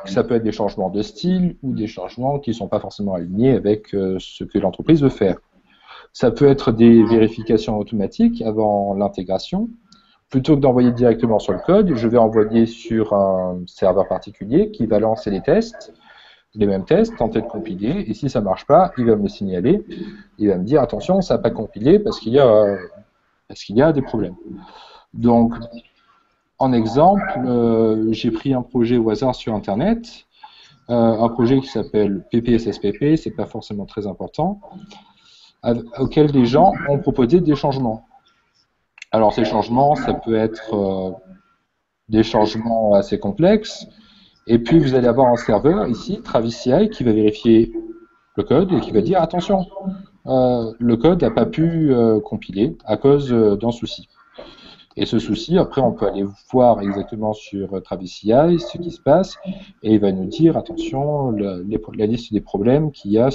Ça peut être des changements de style ou des changements qui ne sont pas forcément alignés avec ce que l'entreprise veut faire. Ça peut être des vérifications automatiques avant l'intégration. Plutôt que d'envoyer directement sur le code, je vais envoyer sur un serveur particulier qui va lancer les tests, les mêmes tests, tenter de compiler, et si ça ne marche pas, il va me le signaler, il va me dire attention, ça n'a pas compilé parce qu'il y a des problèmes. Donc, en exemple, j'ai pris un projet au hasard sur Internet, un projet qui s'appelle PPSSPP, c'est pas forcément très important, auquel des gens ont proposé des changements. Alors ces changements, ça peut être des changements assez complexes, et puis vous allez avoir un serveur ici, Travis CI, qui va vérifier le code et qui va dire attention, le code n'a pas pu compiler à cause d'un souci. Et ce souci, après, on peut aller voir exactement sur Travis CI ce qui se passe, et il va nous dire attention, la liste des problèmes qu'il y a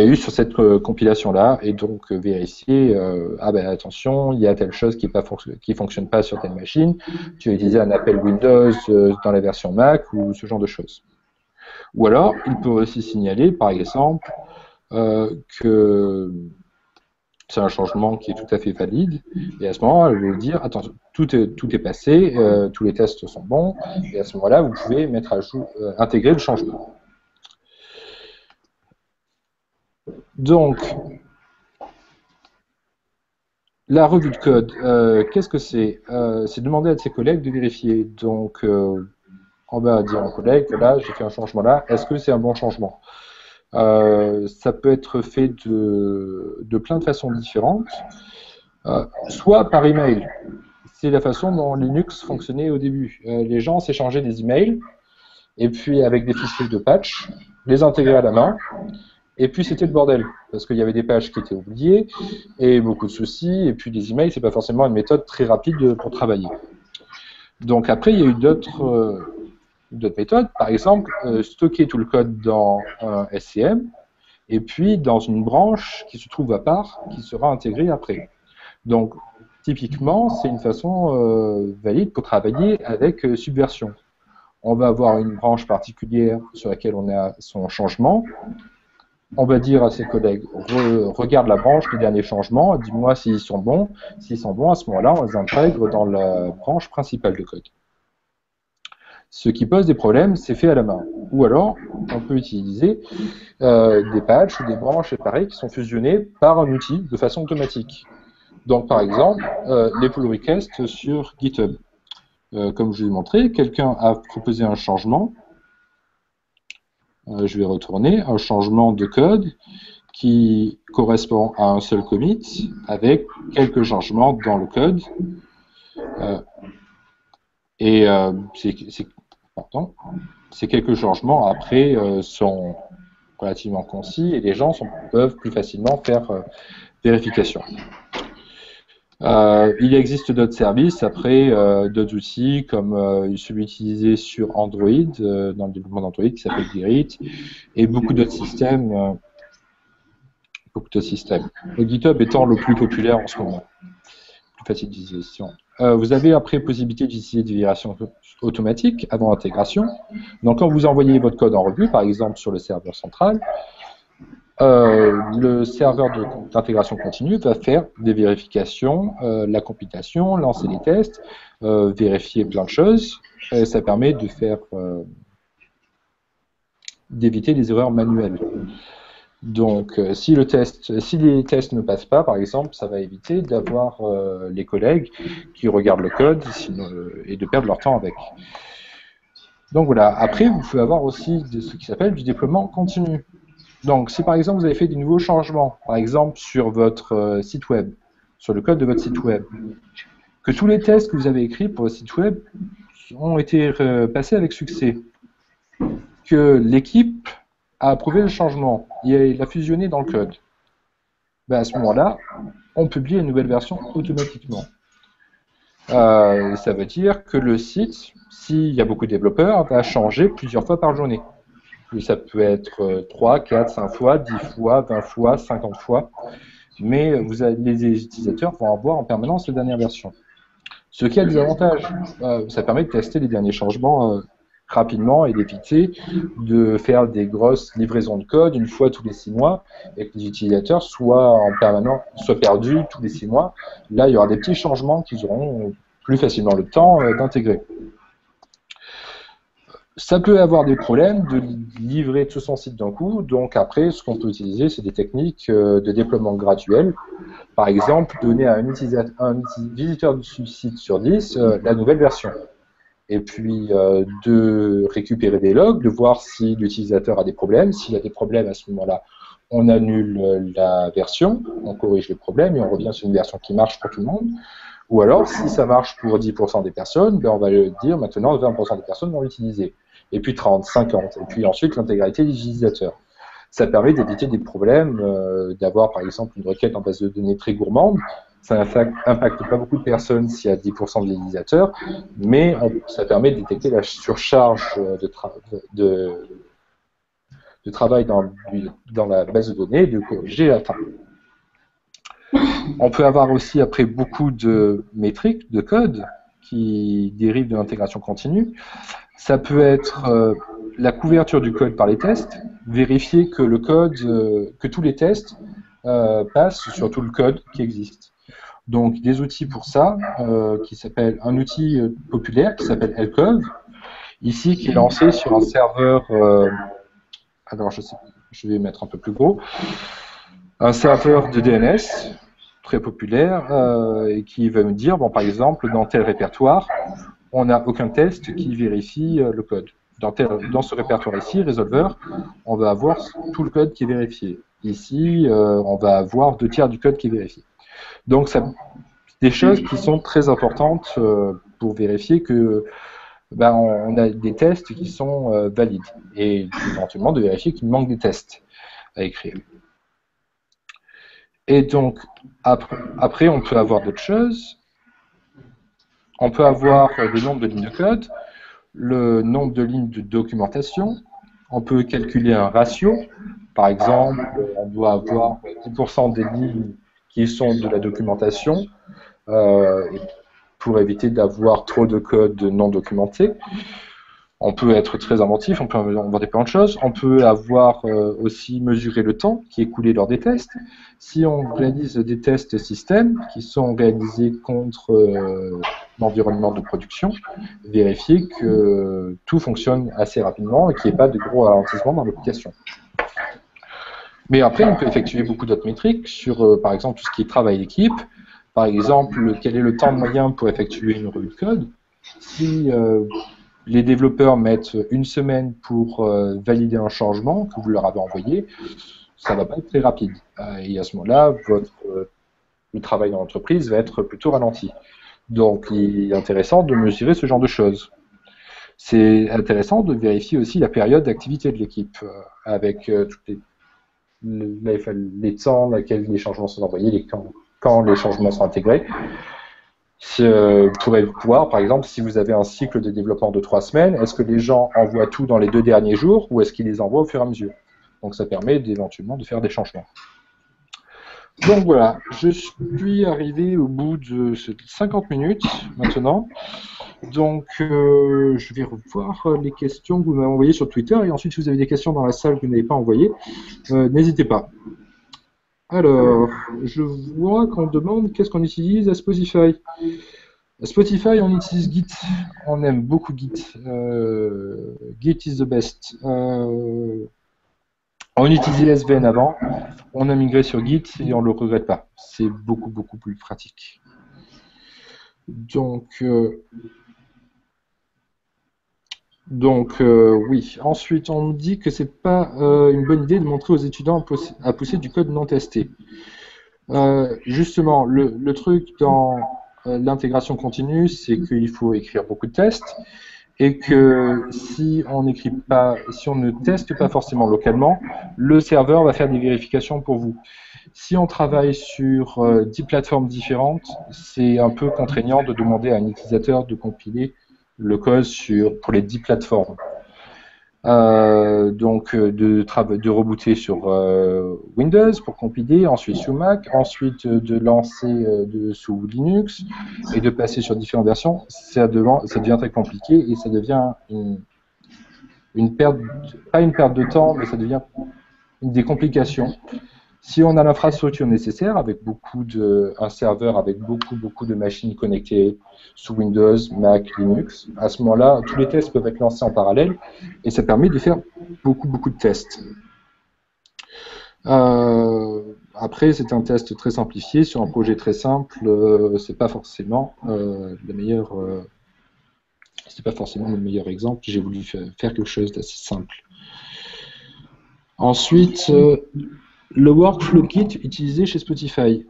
eu sur cette compilation-là, et donc vérifier, attention, il y a telle chose qui ne fonctionne pas sur telle machine, tu as utilisé un appel Windows dans la version Mac, ou ce genre de choses. Ou alors, il peut aussi signaler, par exemple, que c'est un changement qui est tout à fait valide, et à ce moment-là, je vais vous dire, attention, tout est passé, tous les tests sont bons, et à ce moment-là, vous pouvez mettre à jour, intégrer le changement. Donc, la revue de code, qu'est-ce que c'est? C'est demander à ses collègues de vérifier. Donc, on va dire au collègue, là, j'ai fait un changement là, est-ce que c'est un bon changement? Ça peut être fait de plein de façons différentes, soit par email. C'est la façon dont Linux fonctionnait au début. Les gens s'échangeaient des emails, et puis avec des fichiers de patch, les intégraient à la main, et puis c'était le bordel, parce qu'il y avait des pages qui étaient oubliées, et beaucoup de soucis, et puis les emails, c'est pas forcément une méthode très rapide pour travailler. Donc après, il y a eu d'autres méthodes, par exemple, stocker tout le code dans un SCM, et puis dans une branche qui se trouve à part, qui sera intégrée après. Donc, typiquement, c'est une façon valide pour travailler avec Subversion. On va avoir une branche particulière sur laquelle on a son changement. On va dire à ses collègues, regarde la branche, les derniers changements, dis-moi s'ils sont bons. S'ils sont bons, à ce moment-là, on les intègre dans la branche principale de code. Ce qui pose des problèmes, c'est fait à la main. Ou alors, on peut utiliser des patchs ou des branches séparées qui sont fusionnées par un outil de façon automatique. Donc, par exemple, les pull requests sur GitHub. Comme je vous ai montré, quelqu'un a proposé un changement. Je vais retourner, un changement de code qui correspond à un seul commit avec quelques changements dans le code. Ces quelques changements après sont relativement concis et les gens peuvent plus facilement faire vérification. Il existe d'autres services, après d'autres outils comme celui utilisé sur Android, dans le développement d'Android qui s'appelle Gerrit, et beaucoup d'autres systèmes. Le GitHub étant le plus populaire en ce moment, plus facile d'utilisation. Vous avez après possibilité d'utiliser des vérifications automatiques avant l'intégration. Donc quand vous envoyez votre code en revue, par exemple sur le serveur central, le serveur d'intégration continue va faire des vérifications, la computation, lancer les tests, vérifier plein de choses. Et ça permet de faire d'éviter les erreurs manuelles. Donc, si les tests ne passent pas, par exemple, ça va éviter d'avoir les collègues qui regardent le code et de perdre leur temps avec. Donc voilà. Après, vous pouvez avoir aussi ce qui s'appelle du déploiement continu. Donc, si par exemple vous avez fait des nouveaux changements, par exemple sur votre site web, sur le code de votre site web, que tous les tests que vous avez écrits pour votre site web ont été passés avec succès, que l'équipe a approuvé le changement, il a fusionné dans le code, ben à ce moment-là, on publie une nouvelle version automatiquement. Ça veut dire que le site, s'il y a beaucoup de développeurs, va changer plusieurs fois par journée. Ça peut être 3, 4, 5 fois, 10 fois, 20 fois, 50 fois. Mais les utilisateurs vont avoir en permanence la dernière version. Ce qui a des avantages. Ça permet de tester les derniers changements rapidement et d'éviter de faire des grosses livraisons de code une fois tous les 6 mois et que les utilisateurs soient perdus tous les 6 mois. Là, il y aura des petits changements qu'ils auront plus facilement le temps d'intégrer. Ça peut avoir des problèmes de livrer tout son site d'un coup, donc après, ce qu'on peut utiliser, c'est des techniques de déploiement graduel. Par exemple, donner à un visiteur du site sur 10 la nouvelle version. Et puis, de récupérer des logs, de voir si l'utilisateur a des problèmes. S'il y a des problèmes, à ce moment-là, on annule la version, on corrige les problèmes et on revient sur une version qui marche pour tout le monde. Ou alors, si ça marche pour 10% des personnes, ben on va le dire maintenant 20% des personnes vont l'utiliser. Et puis 30, 50, et puis ensuite l'intégralité des utilisateurs. Ça permet d'éviter des problèmes, d'avoir par exemple une requête en base de données très gourmande. Ça n'impacte pas beaucoup de personnes s'il y a 10% de utilisateurs, mais ça permet de détecter la surcharge de travail dans la base de données et de corriger la fin. On peut avoir aussi après beaucoup de métriques, de code, qui dérivent de l'intégration continue. Ça peut être la couverture du code par les tests, vérifier que le code, que tous les tests passent sur tout le code qui existe. Donc des outils pour ça, un outil populaire qui s'appelle Elcov, ici qui est lancé sur un serveur, alors je vais mettre un peu plus gros, un serveur de DNS très populaire et qui va me dire, bon par exemple dans tel répertoire, on n'a aucun test qui vérifie le code. Dans ce répertoire ici, Resolver, on va avoir tout le code qui est vérifié. Ici, on va avoir 2/3 du code qui est vérifié. Donc, c'est des choses qui sont très importantes pour vérifier que on a des tests qui sont valides. Et éventuellement, de vérifier qu'il manque des tests à écrire. Et donc, après on peut avoir d'autres choses. On peut avoir le nombre de lignes de code, le nombre de lignes de documentation. On peut calculer un ratio. Par exemple, on doit avoir 10% des lignes qui sont de la documentation pour éviter d'avoir trop de code non documenté. On peut être très inventif, on peut inventer plein de choses. On peut avoir aussi mesuré le temps qui est écoulé lors des tests. Si on réalise des tests système qui sont réalisés contre l'environnement de production, vérifier que tout fonctionne assez rapidement et qu'il n'y ait pas de gros ralentissements dans l'application. Mais après, on peut effectuer beaucoup d'autres métriques sur, par exemple, tout ce qui est travail d'équipe. Par exemple, quel est le temps moyen pour effectuer une revue de code. Si les développeurs mettent 1 semaine pour valider un changement que vous leur avez envoyé, ça ne va pas être très rapide. Et à ce moment-là, le travail dans l'entreprise va être plutôt ralenti. Donc, il est intéressant de mesurer ce genre de choses. C'est intéressant de vérifier aussi la période d'activité de l'équipe, avec toutes les temps dans lesquels les changements sont envoyés, quand les changements sont intégrés. Vous pourrez voir, par exemple, si vous avez un cycle de développement de 3 semaines, est-ce que les gens envoient tout dans les 2 derniers jours ou est-ce qu'ils les envoient au fur et à mesure? Donc ça permet éventuellement de faire des changements. Donc voilà, je suis arrivé au bout de 50 minutes maintenant. Donc je vais revoir les questions que vous m'avez envoyées sur Twitter et ensuite si vous avez des questions dans la salle que vous n'avez pas envoyées, n'hésitez pas. Alors, je vois qu'on demande qu'est-ce qu'on utilise à Spotify. À Spotify, on utilise Git. On aime beaucoup Git. Git is the best. On utilisait SVN avant. On a migré sur Git et on ne le regrette pas. C'est beaucoup, beaucoup plus pratique. Donc oui. Ensuite, on nous dit que c'est pas une bonne idée de montrer aux étudiants à pousser du code non testé. Justement, le truc dans l'intégration continue, c'est qu'il faut écrire beaucoup de tests et que si on ne teste pas forcément localement, le serveur va faire des vérifications pour vous. Si on travaille sur 10 plateformes différentes, c'est un peu contraignant de demander à un utilisateur de compiler le code pour les 10 plateformes. Donc de rebooter sur Windows pour compiler, ensuite sous Mac, ensuite de lancer sous Linux et de passer sur différentes versions, ça devient très compliqué et ça devient pas une perte de temps, mais ça devient des complications. Si on a l'infrastructure nécessaire, avec un serveur avec beaucoup de machines connectées sous Windows, Mac, Linux, à ce moment-là, tous les tests peuvent être lancés en parallèle et ça permet de faire beaucoup de tests. Après, c'est un test très simplifié sur un projet très simple. C'est pas forcément le meilleur exemple. J'ai voulu faire quelque chose d'assez simple. Ensuite, le workflow kit utilisé chez Spotify.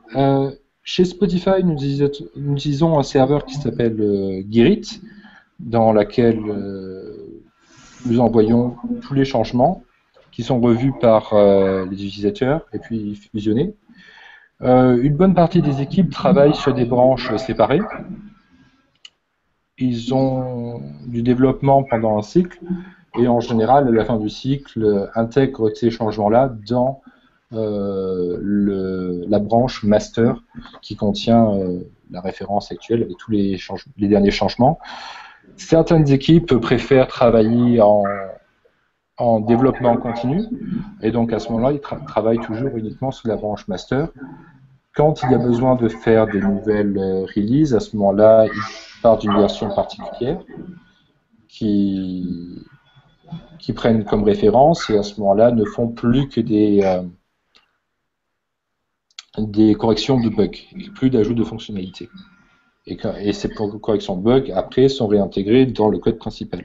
Chez Spotify, nous utilisons un serveur qui s'appelle Gerrit, dans lequel nous envoyons tous les changements qui sont revus par les utilisateurs et puis fusionnés. Une bonne partie des équipes travaillent sur des branches séparées. Ils ont du développement pendant un cycle et en général, à la fin du cycle, intègrent ces changements-là dans la branche master qui contient la référence actuelle avec tous les derniers changements. Certaines équipes préfèrent travailler en développement continu et donc à ce moment-là, ils travaillent toujours uniquement sous la branche master. Quand il y a besoin de faire des nouvelles releases, à ce moment-là, ils partent d'une version particulière qui prennent comme référence et à ce moment-là ne font plus que des corrections de bugs, et plus d'ajout de fonctionnalités. et ces corrections de bugs, après, sont réintégrées dans le code principal.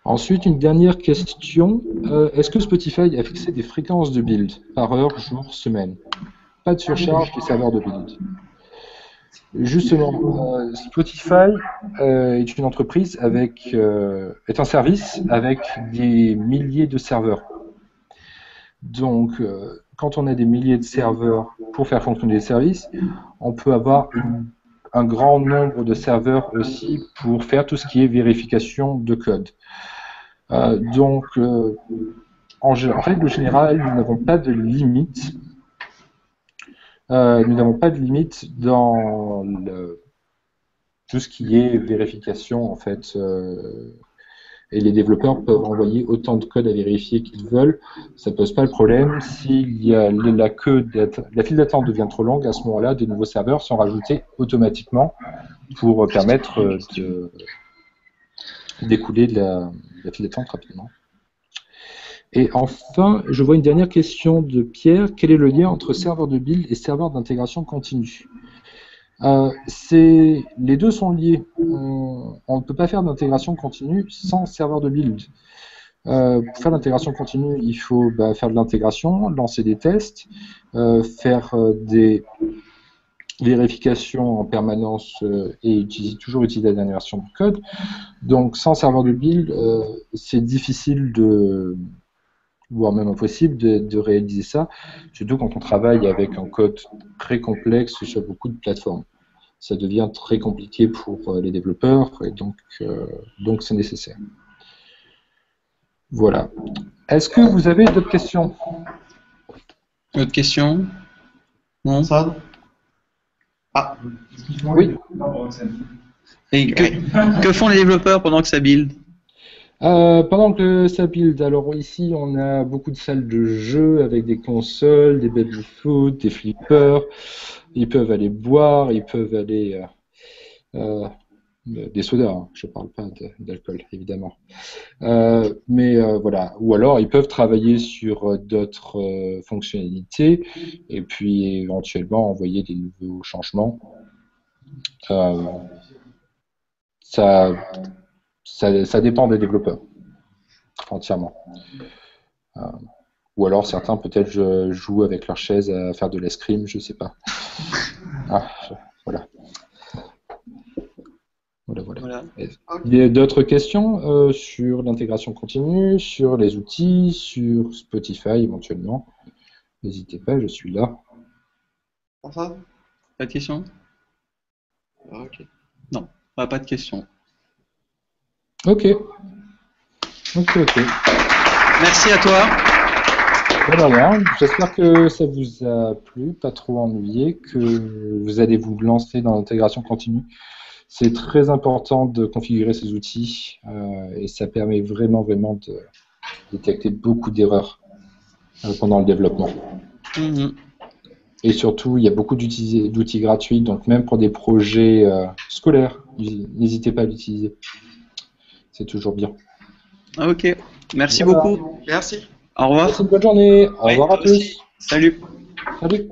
Ensuite, une dernière question. Est-ce que Spotify a fixé des fréquences de build par heure, jour, semaine? Pas de surcharge des serveurs de build. Justement, Spotify est une entreprise est un service avec des milliers de serveurs. Donc, quand on a des milliers de serveurs pour faire fonctionner les services, on peut avoir un grand nombre de serveurs aussi pour faire tout ce qui est vérification de code. Donc, en règle générale, nous n'avons pas de limite. Nous n'avons pas de limite dans tout ce qui est vérification, en fait. Et les développeurs peuvent envoyer autant de code à vérifier qu'ils veulent. Ça ne pose pas le problème. S'il y a la file d'attente devient trop longue, à ce moment-là, de nouveaux serveurs sont rajoutés automatiquement pour permettre d'écouler de la file d'attente rapidement. Et enfin, je vois une dernière question de Pierre. Quel est le lien entre serveur de build et serveur d'intégration continue? Les deux sont liés. On ne peut pas faire d'intégration continue sans serveur de build. Pour faire l'intégration continue, il faut faire de l'intégration, lancer des tests, faire des vérifications en permanence et toujours utiliser la dernière version du code. Donc sans serveur de build, c'est difficile voire même impossible de réaliser ça, surtout quand on travaille avec un code très complexe sur beaucoup de plateformes. Ça devient très compliqué pour les développeurs et donc c'est nécessaire. Voilà. Est-ce que vous avez d'autres questions? D'autres questions? Non? Ça? Ah. Oui. Et que font les développeurs pendant que ça build? Pendant que ça build, alors ici on a beaucoup de salles de jeu avec des consoles, des baby-foot, des flippers. Ils peuvent aller boire, ils peuvent aller des sodas, hein. Je ne parle pas d'alcool évidemment. Mais voilà, ou alors ils peuvent travailler sur d'autres fonctionnalités et puis éventuellement envoyer des nouveaux changements. Ça dépend des développeurs, entièrement. Ou alors certains peut-être jouent avec leur chaise à faire de l'escrime, je ne sais pas. Voilà. Voilà. Il y a d'autres questions sur l'intégration continue, sur les outils, sur Spotify éventuellement. N'hésitez pas, je suis là. Ça? Pas de questions? Ok. Non, pas de questions. Ok. Merci à toi. Voilà, j'espère que ça vous a plu, pas trop ennuyé, que vous allez vous lancer dans l'intégration continue. C'est très important de configurer ces outils et ça permet vraiment de détecter beaucoup d'erreurs pendant le développement. Et surtout, il y a beaucoup d'outils gratuits, donc même pour des projets scolaires, n'hésitez pas à l'utiliser. C'est toujours bien. Ok, merci beaucoup. Merci. Au revoir. Passez une bonne journée. Au revoir à tous. Salut. Salut.